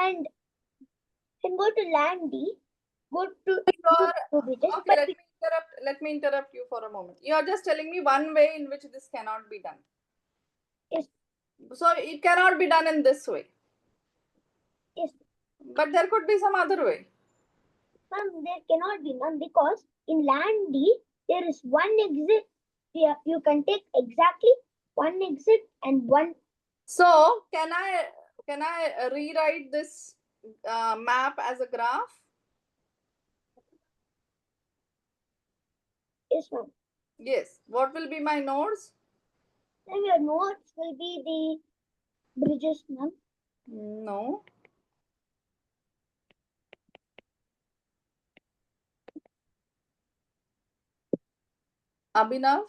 [SPEAKER 9] and then go to land D. Go to two bridges.
[SPEAKER 1] Okay, let me interrupt you for a moment. You are just telling me one way in which this cannot be done.
[SPEAKER 9] Yes.
[SPEAKER 1] So it cannot be done in this way.
[SPEAKER 9] Yes.
[SPEAKER 1] But there could be some other way.
[SPEAKER 9] Ma'am, there cannot be, ma'am, because in land D, there is 1 exit. You can take exactly 1 exit and 1.
[SPEAKER 1] So can I rewrite this map as a graph?
[SPEAKER 9] Yes, ma'am.
[SPEAKER 1] Yes. What will be my nodes?
[SPEAKER 9] Then your nodes will be the bridges, ma'am.
[SPEAKER 1] No. Abhinav?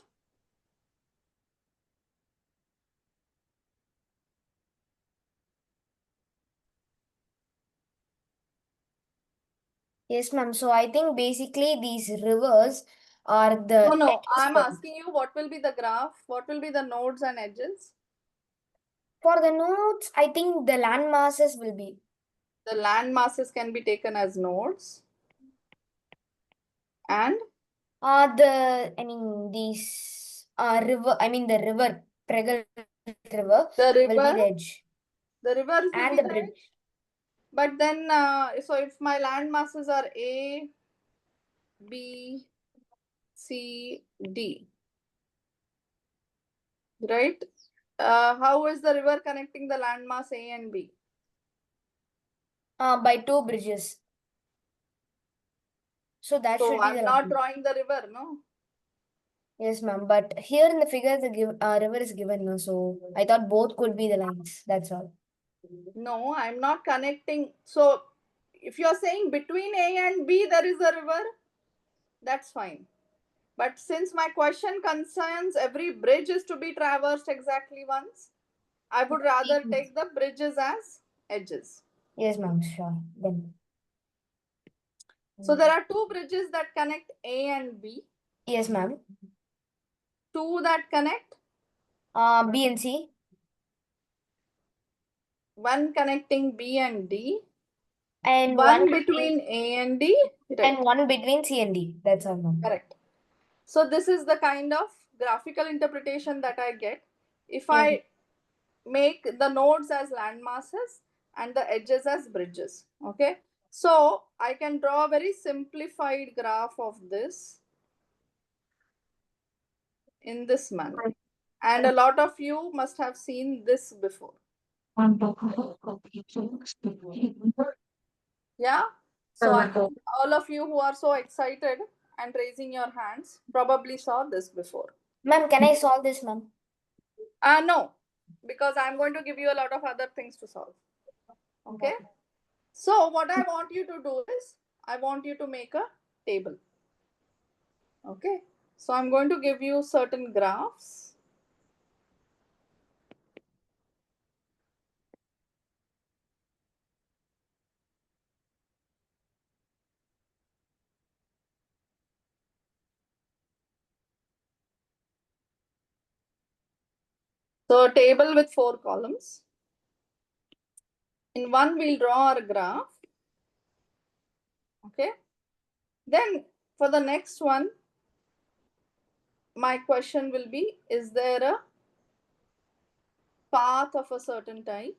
[SPEAKER 3] Yes, ma'am. So I think basically these rivers are the
[SPEAKER 1] No,
[SPEAKER 3] edges
[SPEAKER 1] I'm
[SPEAKER 3] for-
[SPEAKER 1] asking you what will be the graph? What will be the nodes and edges?
[SPEAKER 3] For the nodes, I think the land masses will be.
[SPEAKER 1] The land masses can be taken as nodes. And?
[SPEAKER 3] These river, the river, Pregal River
[SPEAKER 1] The river
[SPEAKER 3] will be the edge.
[SPEAKER 1] The river will
[SPEAKER 3] And
[SPEAKER 1] be
[SPEAKER 3] the bridge.
[SPEAKER 1] edge. But then, so if my land masses are A, B, C, D, right? How is the river connecting the landmass A and B?
[SPEAKER 3] By 2 bridges. So that should be
[SPEAKER 1] I'm
[SPEAKER 3] the
[SPEAKER 1] not
[SPEAKER 3] line.
[SPEAKER 1] drawing the river, no?
[SPEAKER 3] Yes, ma'am. But here in the figure, the river is given. No? So I thought both could be the lines. That's all.
[SPEAKER 1] No, I'm not connecting. So if you're saying between A and B, there is a river, that's fine. But since my question concerns every bridge is to be traversed exactly once, I would rather take the bridges as edges.
[SPEAKER 3] Yes, ma'am. Sure. Then.
[SPEAKER 1] So there are 2 bridges that connect A and B.
[SPEAKER 3] Yes, ma'am.
[SPEAKER 1] 2 that connect?
[SPEAKER 3] B and C.
[SPEAKER 1] 1 connecting B and D.
[SPEAKER 3] And
[SPEAKER 1] one between A and D. Right.
[SPEAKER 3] And 1 between C and D. That's all, ma'am.
[SPEAKER 1] Correct. So this is the kind of graphical interpretation that I get if I make the nodes as land masses and the edges as bridges. Okay. So I can draw a very simplified graph of this in this manner. And a lot of you must have seen this before. Yeah. So all of you who are so excited and raising your hands probably saw this before.
[SPEAKER 3] Ma'am, can I solve this, ma'am?
[SPEAKER 1] No, because I'm going to give you a lot of other things to solve. Okay. So what I want you to do is, I want you to make a table. Okay. So I'm going to give you certain graphs. So a table with 4 columns. In one, we'll draw our graph. Okay. Then for the next one, my question will be, is there a path of a certain type?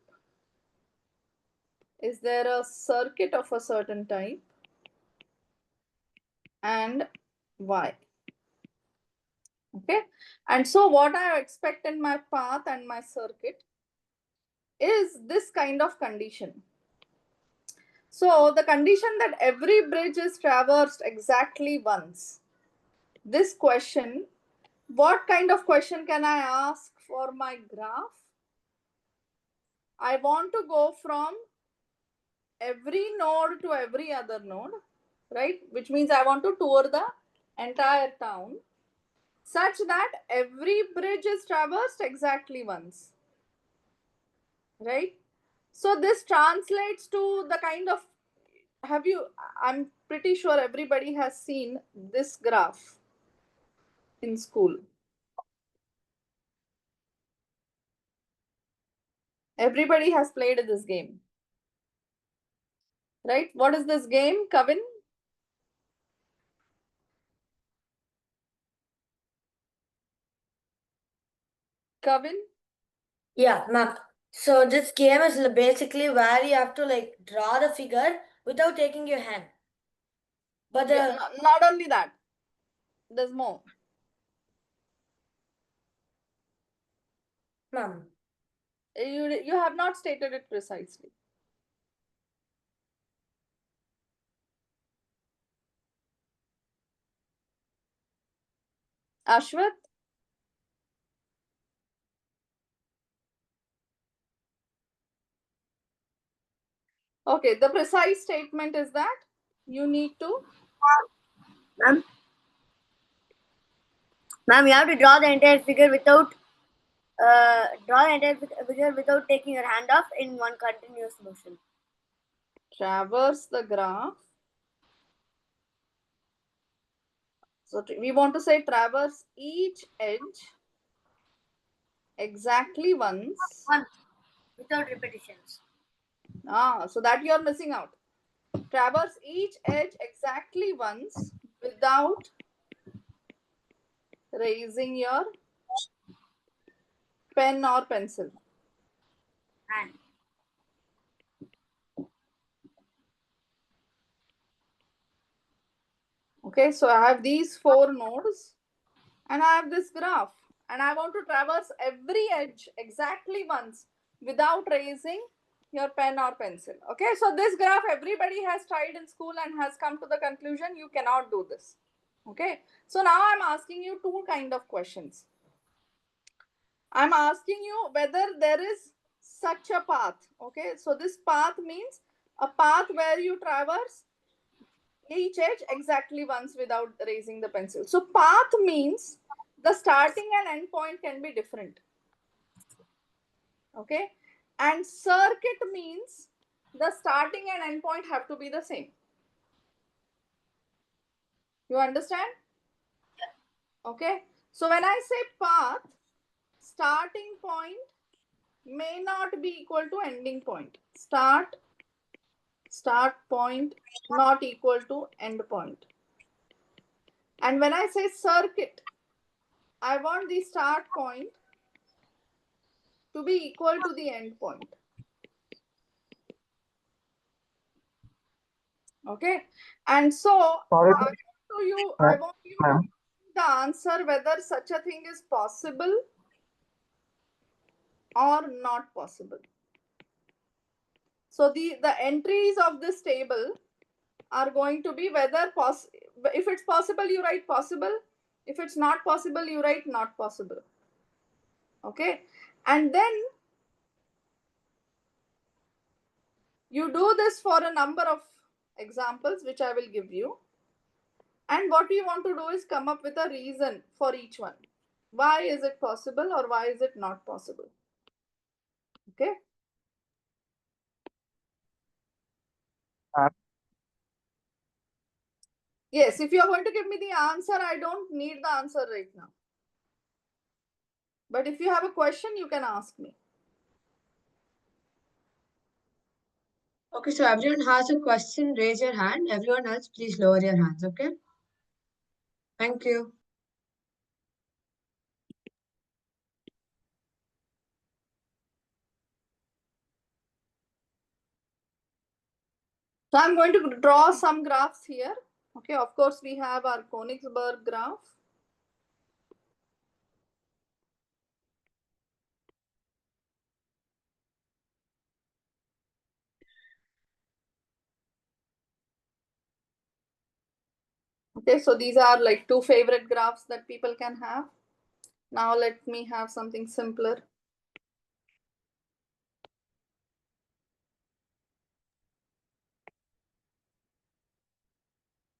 [SPEAKER 1] Is there a circuit of a certain type? And why? Okay. And so what I expect in my path and my circuit is this kind of condition. So the condition that every bridge is traversed exactly once. This question, what kind of question can I ask for my graph? I want to go from every node to every other node, right? Which means I want to tour the entire town such that every bridge is traversed exactly once, right? So this translates to the kind of, I'm pretty sure everybody has seen this graph in school. Everybody has played this game, right? What is this game, Kavin? Kavin?
[SPEAKER 16] Yeah, ma'am. So this game is basically where you have to like draw the figure without taking your hand. But
[SPEAKER 1] Yeah, not only that, there's more.
[SPEAKER 16] Ma'am.
[SPEAKER 1] You have not stated it precisely. Ashwath? Okay, the precise statement is that you need to...
[SPEAKER 16] Ma'am, you have to draw the entire figure without taking your hand off in one continuous motion.
[SPEAKER 1] Traverse the graph. So we want to say traverse each edge exactly once.
[SPEAKER 16] Without repetitions.
[SPEAKER 1] So that you are missing out. Traverse each edge exactly once without raising your pen or pencil.
[SPEAKER 16] Hand.
[SPEAKER 1] Okay, so I have these 4 nodes and I have this graph and I want to traverse every edge exactly once without raising your pen or pencil. Okay, so this graph everybody has tried in school and has come to the conclusion you cannot do this. Okay, so now I'm asking you 2 kind of questions. I'm asking you whether there is such a path. Okay, so this path means a path where you traverse each edge exactly once without raising the pencil. So path means the starting and end point can be different. Okay, and circuit means the starting and end point have to be the same. You understand? Okay, so when I say path, starting point may not be equal to ending point. Start point not equal to end point. And when I say circuit, I want the start point to be equal to the end point. Okay, and so
[SPEAKER 17] Sorry.
[SPEAKER 1] I want you to the answer whether such a thing is possible or not possible. So the entries of this table are going to be whether if it's possible, you write possible. If it's not possible, you write not possible. Okay, and then you do this for a number of examples which I will give you. And what we want to do is come up with a reason for each one. Why is it possible or why is it not possible? Okay. Yes, if you are going to give me the answer, I don't need the answer right now. But if you have a question, you can ask me.
[SPEAKER 11] Okay, so everyone has a question, raise your hand. Everyone else, please lower your hands, okay? Thank you.
[SPEAKER 1] So I'm going to draw some graphs here. Okay, of course, we have our Königsberg graph. Okay, so these are like two favorite graphs that people can have. Now let me have something simpler.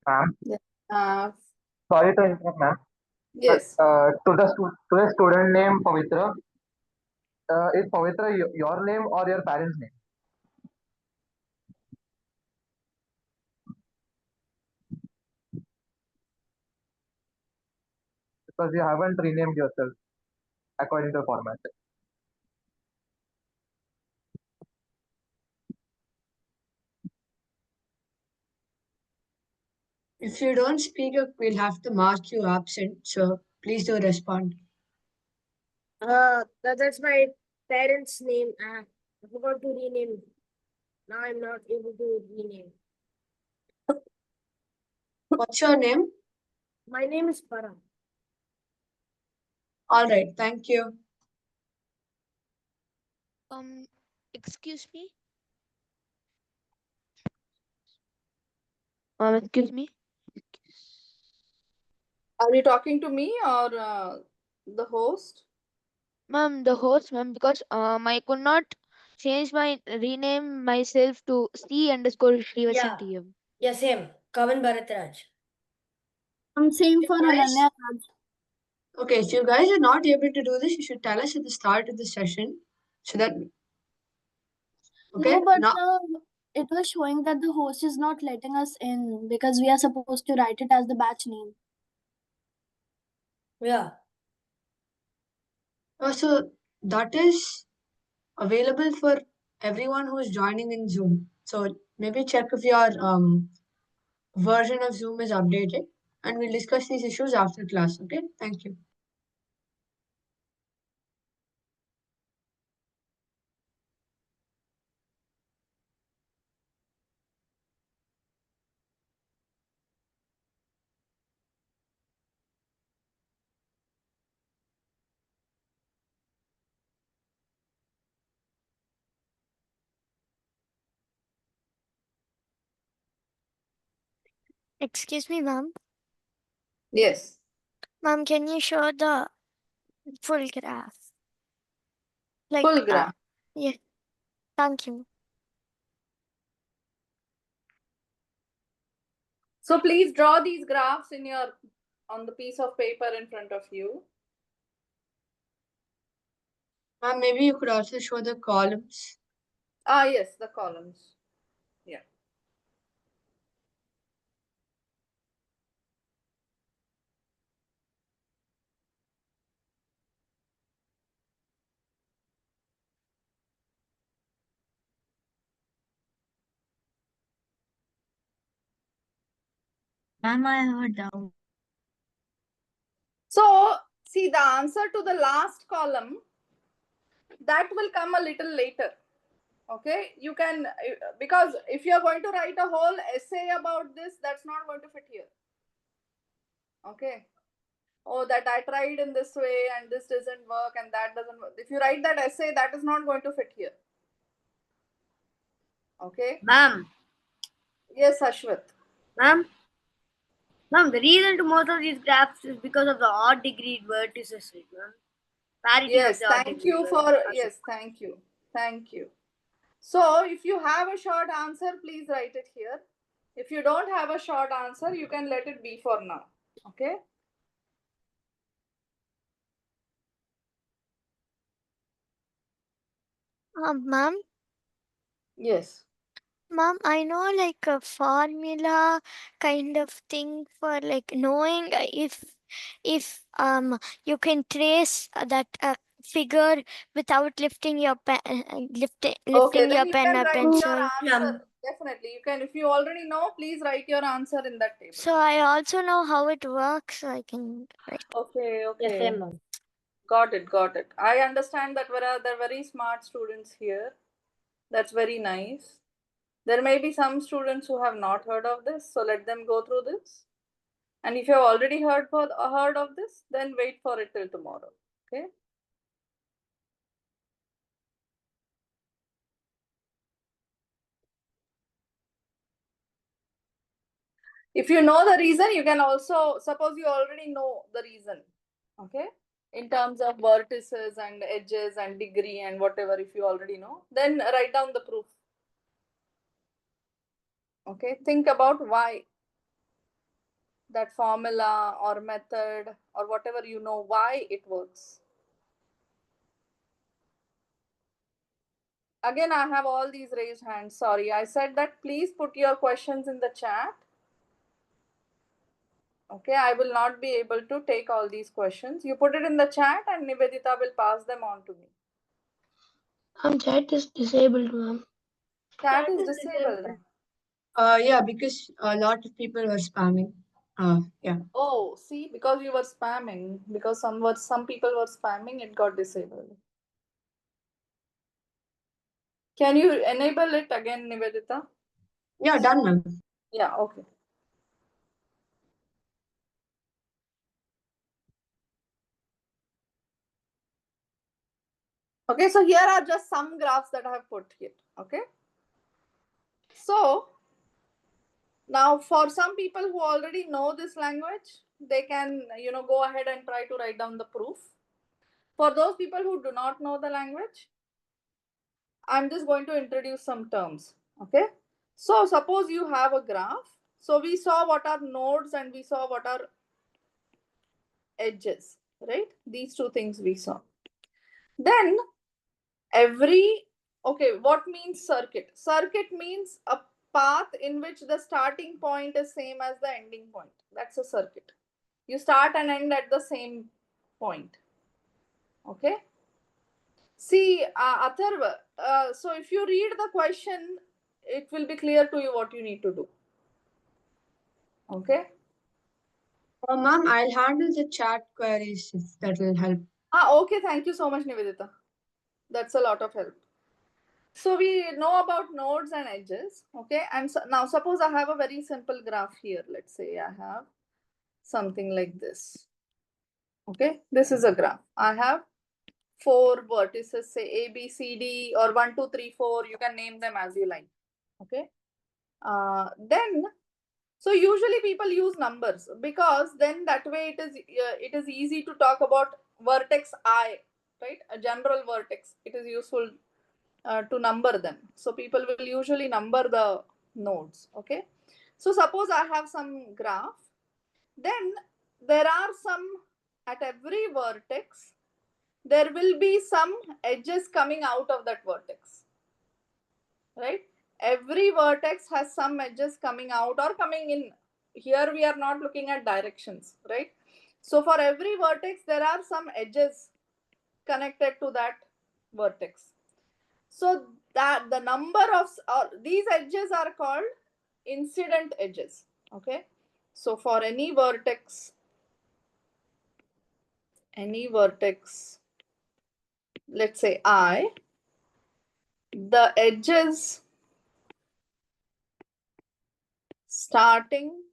[SPEAKER 17] Ma'am,
[SPEAKER 1] Uh,
[SPEAKER 17] sorry to interrupt, ma'am.
[SPEAKER 1] yes.
[SPEAKER 17] To the student name Pavitra, is Pavitra your name or your parents' name? Because you haven't renamed yourself according to the format.
[SPEAKER 11] If you don't speak up, we'll have to mark you absent, so please do respond.
[SPEAKER 18] That's my parents' name. I forgot to rename. Now I'm not able to rename.
[SPEAKER 11] What's your name?
[SPEAKER 18] My name is Param.
[SPEAKER 11] All right, thank you.
[SPEAKER 19] Excuse me. Excuse me.
[SPEAKER 1] Are you talking to me or the host?
[SPEAKER 19] Ma'am, the host, ma'am, because I could not change my rename myself to C_Srivasanthiyam.
[SPEAKER 16] Yeah, same. Kavan Bharatraj.
[SPEAKER 13] Same for Ananya.
[SPEAKER 11] Okay, if you guys are not able to do this, you should tell us at the start of the session so that. Okay,
[SPEAKER 13] No, but
[SPEAKER 11] now.
[SPEAKER 13] it was showing that the host is not letting us in because we are supposed to write it as the batch name.
[SPEAKER 16] Yeah.
[SPEAKER 11] So that is available for everyone who is joining in Zoom. So maybe check if your version of Zoom is updated, and we'll discuss these issues after class. Okay, thank you.
[SPEAKER 2] Excuse me, ma'am.
[SPEAKER 1] Yes.
[SPEAKER 2] Ma'am, can you show the full graph? Like,
[SPEAKER 1] Full graph.
[SPEAKER 2] Yeah. Thank you.
[SPEAKER 1] So please draw these graphs on the piece of paper in front of you.
[SPEAKER 11] Maybe you could also show the columns.
[SPEAKER 1] Yes, the columns. Yeah.
[SPEAKER 6] Ma'am, I have a doubt.
[SPEAKER 1] So, see, the answer to the last column, that will come a little later. Okay, you can, because if you're going to write a whole essay about this, that's not going to fit here. Okay. Oh, that I tried in this way and this doesn't work and that doesn't work. If you write that essay, that is not going to fit here. Okay.
[SPEAKER 18] Ma'am.
[SPEAKER 1] Yes, Ashwath.
[SPEAKER 18] Ma'am, the reason to most of these graphs is because of the odd degree vertices, right, ma'am? Parity
[SPEAKER 1] Yes,
[SPEAKER 18] of the odd
[SPEAKER 1] thank
[SPEAKER 18] degree
[SPEAKER 1] you for, yes, thank you. Thank you. So if you have a short answer, please write it here. If you don't have a short answer, you can let it be for now. Okay.
[SPEAKER 2] Ma'am?
[SPEAKER 1] Yes.
[SPEAKER 2] Mom, I know like a formula kind of thing for like knowing if you can trace that figure without lifting your pen,
[SPEAKER 1] Okay,
[SPEAKER 2] lifting
[SPEAKER 1] then
[SPEAKER 2] your
[SPEAKER 1] you
[SPEAKER 2] pen
[SPEAKER 1] can
[SPEAKER 2] or
[SPEAKER 1] write your
[SPEAKER 2] pencil.
[SPEAKER 1] answer. Definitely, you can. If you already know, please write your answer in that table.
[SPEAKER 2] So I also know how it works, so I can write.
[SPEAKER 1] Okay, okay.
[SPEAKER 16] Yes, same, ma'am.
[SPEAKER 1] Got it, got it. I understand that there are very smart students here. That's very nice. There may be some students who have not heard of this, so let them go through this. And if you have already heard of this, then wait for it till tomorrow. Okay. If you know the reason, you can also, suppose you already know the reason, okay, in terms of vertices and edges and degree and whatever, if you already know, then write down the proof. Okay, think about why that formula or method or whatever you know, why it works. Again, I have all these raised hands. Sorry, I said that please put your questions in the chat. Okay, I will not be able to take all these questions. You put it in the chat and Nivedita will pass them on to me.
[SPEAKER 10] Chat is disabled, ma'am.
[SPEAKER 1] Chat is disabled.
[SPEAKER 11] Yeah, because a lot of people were spamming. Yeah.
[SPEAKER 1] Oh, see, because you were spamming, because some people were spamming, it got disabled. Can you enable it again, Nivedita?
[SPEAKER 11] Yeah, done, ma'am.
[SPEAKER 1] Yeah, okay. Okay, so here are just some graphs that I have put here. Okay. So now for some people who already know this language, they can, go ahead and try to write down the proof. For those people who do not know the language, I'm just going to introduce some terms. Okay. So suppose you have a graph. So we saw what are nodes and we saw what are edges, right? These two things we saw. Then what means circuit? Circuit means a path in which the starting point is same as the ending point. That's a circuit. You start and end at the same point. Okay. See, Atharva, so if you read the question, it will be clear to you what you need to do. Okay.
[SPEAKER 11] Ma'am, I'll handle the chat queries if that will help.
[SPEAKER 1] Okay. Thank you so much, Nivedita. That's a lot of help. So we know about nodes and edges. Okay. And so now suppose I have a very simple graph here. Let's say I have something like this. Okay. This is a graph. I have 4 vertices, say A, B, C, D, or 1, 2, 3, 4. You can name them as you like. Okay. So usually people use numbers because then that way it is easy to talk about vertex I, right? A general vertex. It is useful to number them. So people will usually number the nodes. Okay. So suppose I have some graph. Then there are at every vertex, there will be some edges coming out of that vertex. Right? Every vertex has some edges coming out or coming in. Here we are not looking at directions, right? So for every vertex, there are some edges connected to that vertex. So that the number of these edges are called incident edges. Okay. So for any vertex, let's say I, the edges starting,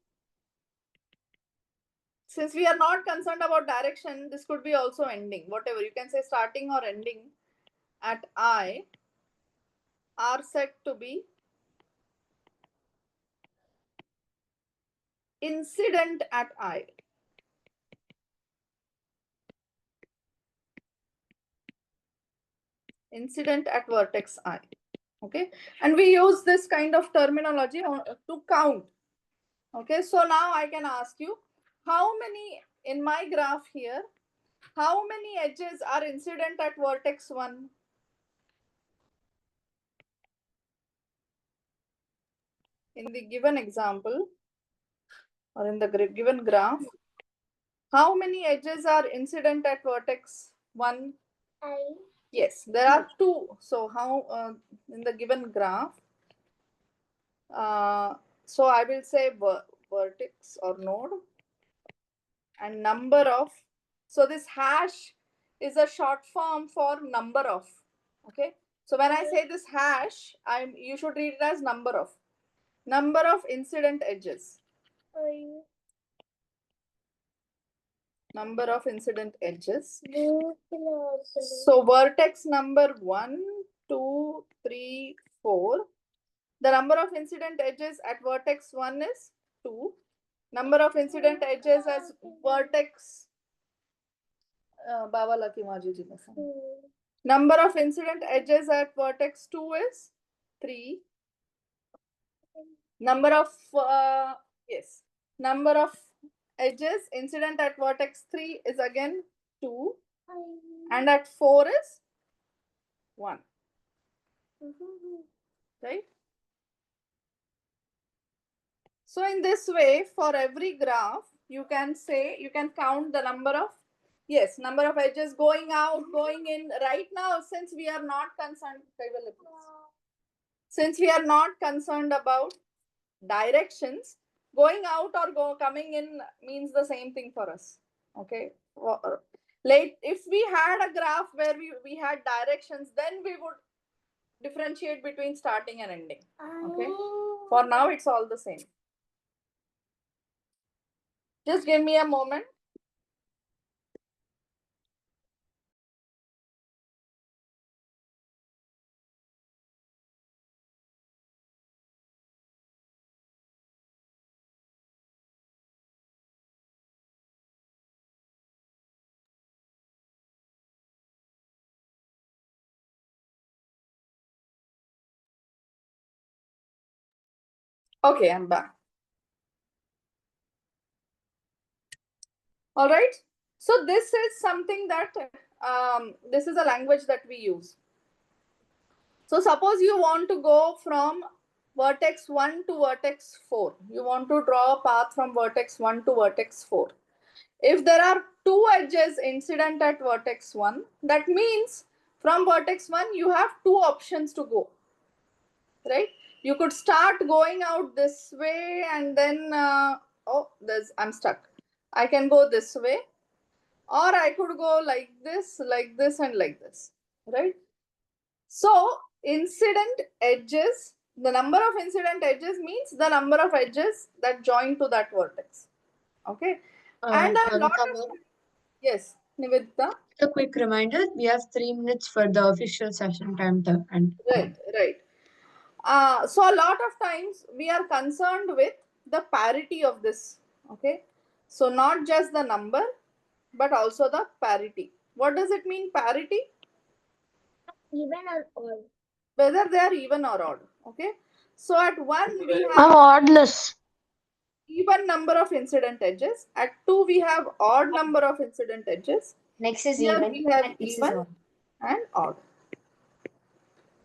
[SPEAKER 1] since we are not concerned about direction, this could be also ending, whatever you can say, starting or ending at I are said to be incident at I. Incident at vertex I. Okay. And we use this kind of terminology to count. Okay. So now I can ask you, how many in my graph here, how many edges are incident at vertex 1? in the given example or in the given graph, how many edges are incident at vertex 1? Yes, there are 2. So how in the given graph, so I will say vertex or node and number of. So this hash is a short form for number of. Okay. So when I say this hash, you should read it as number of incident edges. Number of incident edges. So vertex number 1, 2, 3, 4. The number of incident edges at vertex 1 is 2. Number of incident edges as vertex number of incident edges at vertex 2 is 3. Number of number of edges incident at vertex 3 is again 2, and at 4 is 1. Right? So in this way, for every graph, you can count the number of number of edges going out, going in. Right now, since we are not concerned about directions, going out or coming in means the same thing for us. Okay. If we had a graph where we had directions, then we would differentiate between starting and ending. Okay. For now, it's all the same. Just give me a moment. Okay, I'm back. All right. So this is something that, this is a language that we use. So suppose you want to go from vertex 1 to vertex 4. You want to draw a path from vertex 1 to vertex 4. If there are 2 edges incident at vertex 1, that means from vertex 1, you have 2 options to go. Right? You could start going out this way and then, I'm stuck. I can go this way, or I could go like this, and like this, right? So incident edges, the number of incident edges means the number of edges that join to that vertex. Okay. And a lot of, yes, Nivedita.
[SPEAKER 11] A quick reminder, we have 3 minutes for the official session time to end.
[SPEAKER 1] Right. So a lot of times we are concerned with the parity of this. Okay. So not just the number, but also the parity. What does it mean, parity?
[SPEAKER 9] Even or odd.
[SPEAKER 1] Whether they are even or odd. Okay. So at 1 we have
[SPEAKER 6] oddless.
[SPEAKER 1] Even number of incident edges. At 2 we have odd number of incident edges.
[SPEAKER 3] Next is
[SPEAKER 1] Here
[SPEAKER 3] even.
[SPEAKER 1] we have
[SPEAKER 3] and this is
[SPEAKER 1] even
[SPEAKER 3] odd.
[SPEAKER 1] and odd.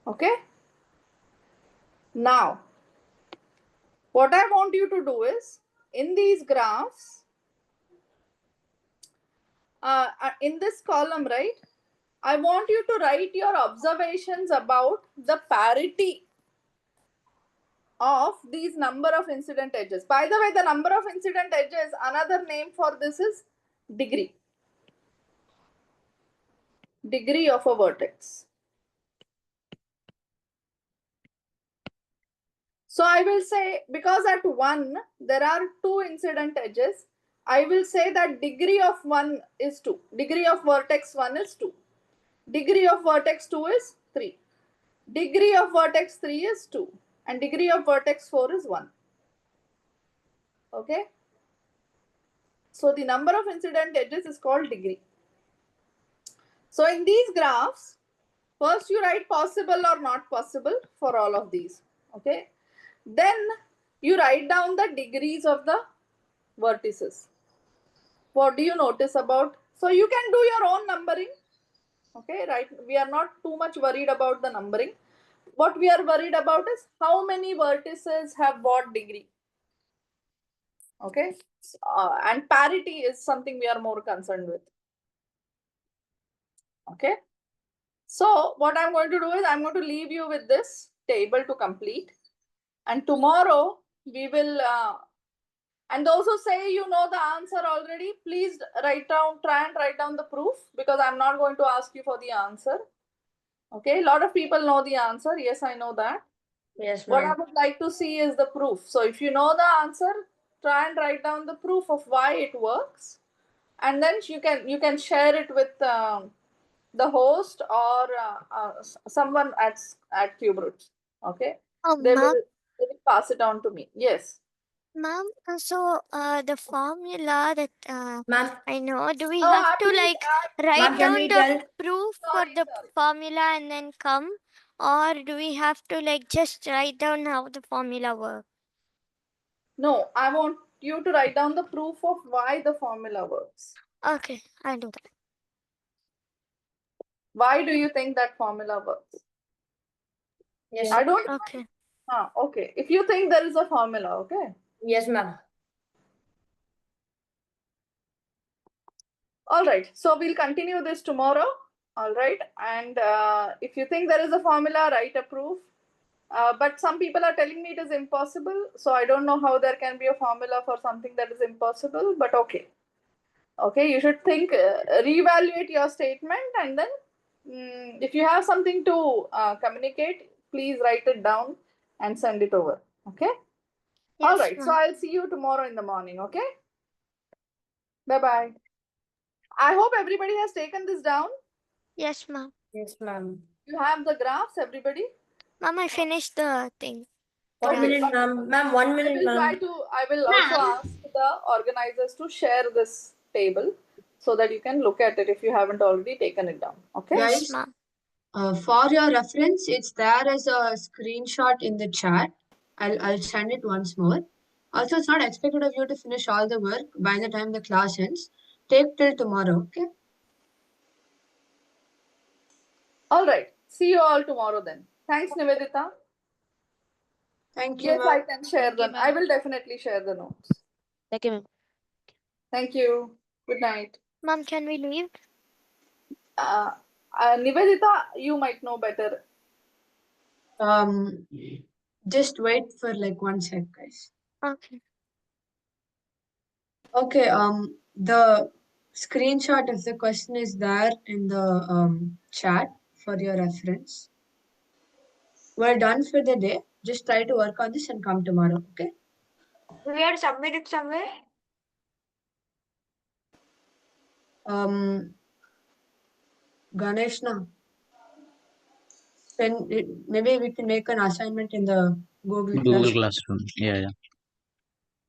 [SPEAKER 1] Okay. Now, what I want you to do is, in these graphs, in this column, right, I want you to write your observations about the parity of these number of incident edges. By the way, the number of incident edges, another name for this is degree. Degree of a vertex. So I will say, because at 1, there are 2 incident edges, I will say that degree of 1 is 2. Degree of vertex 1 is 2. Degree of vertex 2 is 3. Degree of vertex 3 is 2. And degree of vertex 4 is 1. Okay. So the number of incident edges is called degree. So in these graphs, first you write possible or not possible for all of these. Okay. Then you write down the degrees of the vertices. What do you notice about? So you can do your own numbering. Okay, right? We are not too much worried about the numbering. what we are worried about is how many vertices have what degree. Okay, and parity is something we are more concerned with. Okay, so what I'm going to do is I'm going to leave you with this table to complete, and tomorrow we will and those who say you know the answer already, please try and write down the proof, because I'm not going to ask you for the answer. Okay, a lot of people know the answer. Yes, I know that.
[SPEAKER 16] Yes,
[SPEAKER 1] What I
[SPEAKER 16] ma'am.
[SPEAKER 1] would like to see is the proof. So if you know the answer, try and write down the proof of why it works, and then you can share it with the host or someone at CubeRoots. Okay,
[SPEAKER 2] Oh,
[SPEAKER 1] they
[SPEAKER 2] ma'am.
[SPEAKER 1] will pass it on to me. Yes.
[SPEAKER 2] Ma'am, so the formula that I know, do we
[SPEAKER 1] Oh,
[SPEAKER 2] have to
[SPEAKER 1] please,
[SPEAKER 2] like write
[SPEAKER 16] Ma'am, can
[SPEAKER 2] down
[SPEAKER 16] we
[SPEAKER 2] the
[SPEAKER 16] tell?
[SPEAKER 2] proof for the formula and then come, or do we have to like just write down how the formula works?
[SPEAKER 1] No, I want you to write down the proof of why the formula works.
[SPEAKER 2] Okay, I'll do that.
[SPEAKER 1] Why do you think that formula works?
[SPEAKER 16] Yes.
[SPEAKER 1] I don't.
[SPEAKER 2] Okay.
[SPEAKER 1] Okay. If you think there is a formula, okay.
[SPEAKER 16] Yes, ma'am.
[SPEAKER 1] All right. So we'll continue this tomorrow. All right. And if you think there is a formula, write a proof. But some people are telling me it is impossible. So I don't know how there can be a formula for something that is impossible. But okay. Okay. You should think, reevaluate your statement, and then if you have something to communicate, please write it down and send it over. Okay. All right. So I'll see you tomorrow in the morning. Okay. Bye-bye. I hope everybody has taken this down.
[SPEAKER 2] Yes, ma'am.
[SPEAKER 16] Yes, ma'am.
[SPEAKER 1] You have the graphs, everybody?
[SPEAKER 2] Ma'am, I finished the thing.
[SPEAKER 16] 1 minute, ma'am. Ma'am, 1 minute, ma'am.
[SPEAKER 1] I will also ask the organizers to share this table so that you can look at it if you haven't already taken it down. Okay?
[SPEAKER 11] Guys, for your reference, it's there as a screenshot in the chat. I'll send it once more. Also, it's not expected of you to finish all the work by the time the class ends. Take till tomorrow, okay?
[SPEAKER 1] All right. See you all tomorrow then. Thanks, Nivedita.
[SPEAKER 11] Thank you,
[SPEAKER 1] Yes, I
[SPEAKER 11] ma'am.
[SPEAKER 1] can share them. I will definitely share the notes.
[SPEAKER 19] Thank you, ma'am.
[SPEAKER 1] Thank you. Good night.
[SPEAKER 2] Ma'am, can we leave?
[SPEAKER 1] Nivedita, you might know better.
[SPEAKER 11] Just wait for like 1 sec, guys.
[SPEAKER 2] Okay.
[SPEAKER 11] Okay, the screenshot of the question is there in the chat for your reference. We're done for the day. Just try to work on this and come tomorrow, okay?
[SPEAKER 16] We had submitted somewhere.
[SPEAKER 11] Ganeshna, maybe we can make an assignment in the Google
[SPEAKER 20] Classroom. Yeah.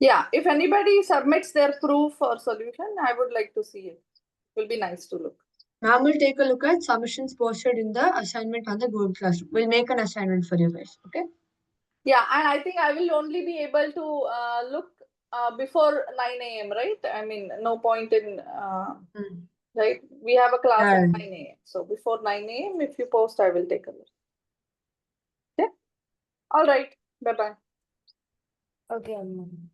[SPEAKER 1] Yeah, if anybody submits their proof or solution, I would like to see it. It will be nice to look.
[SPEAKER 11] Ma'am will take a look at submissions posted in the assignment on the Google Classroom. We'll make an assignment for you guys, okay?
[SPEAKER 1] Yeah, and I think I will only be able to look before 9 a.m., right? I mean, no point in, right? We have a class at 9 a.m. So before 9 a.m., if you post, I will take a look. Okay? All right. Bye-bye.
[SPEAKER 16] Okay, ma'am.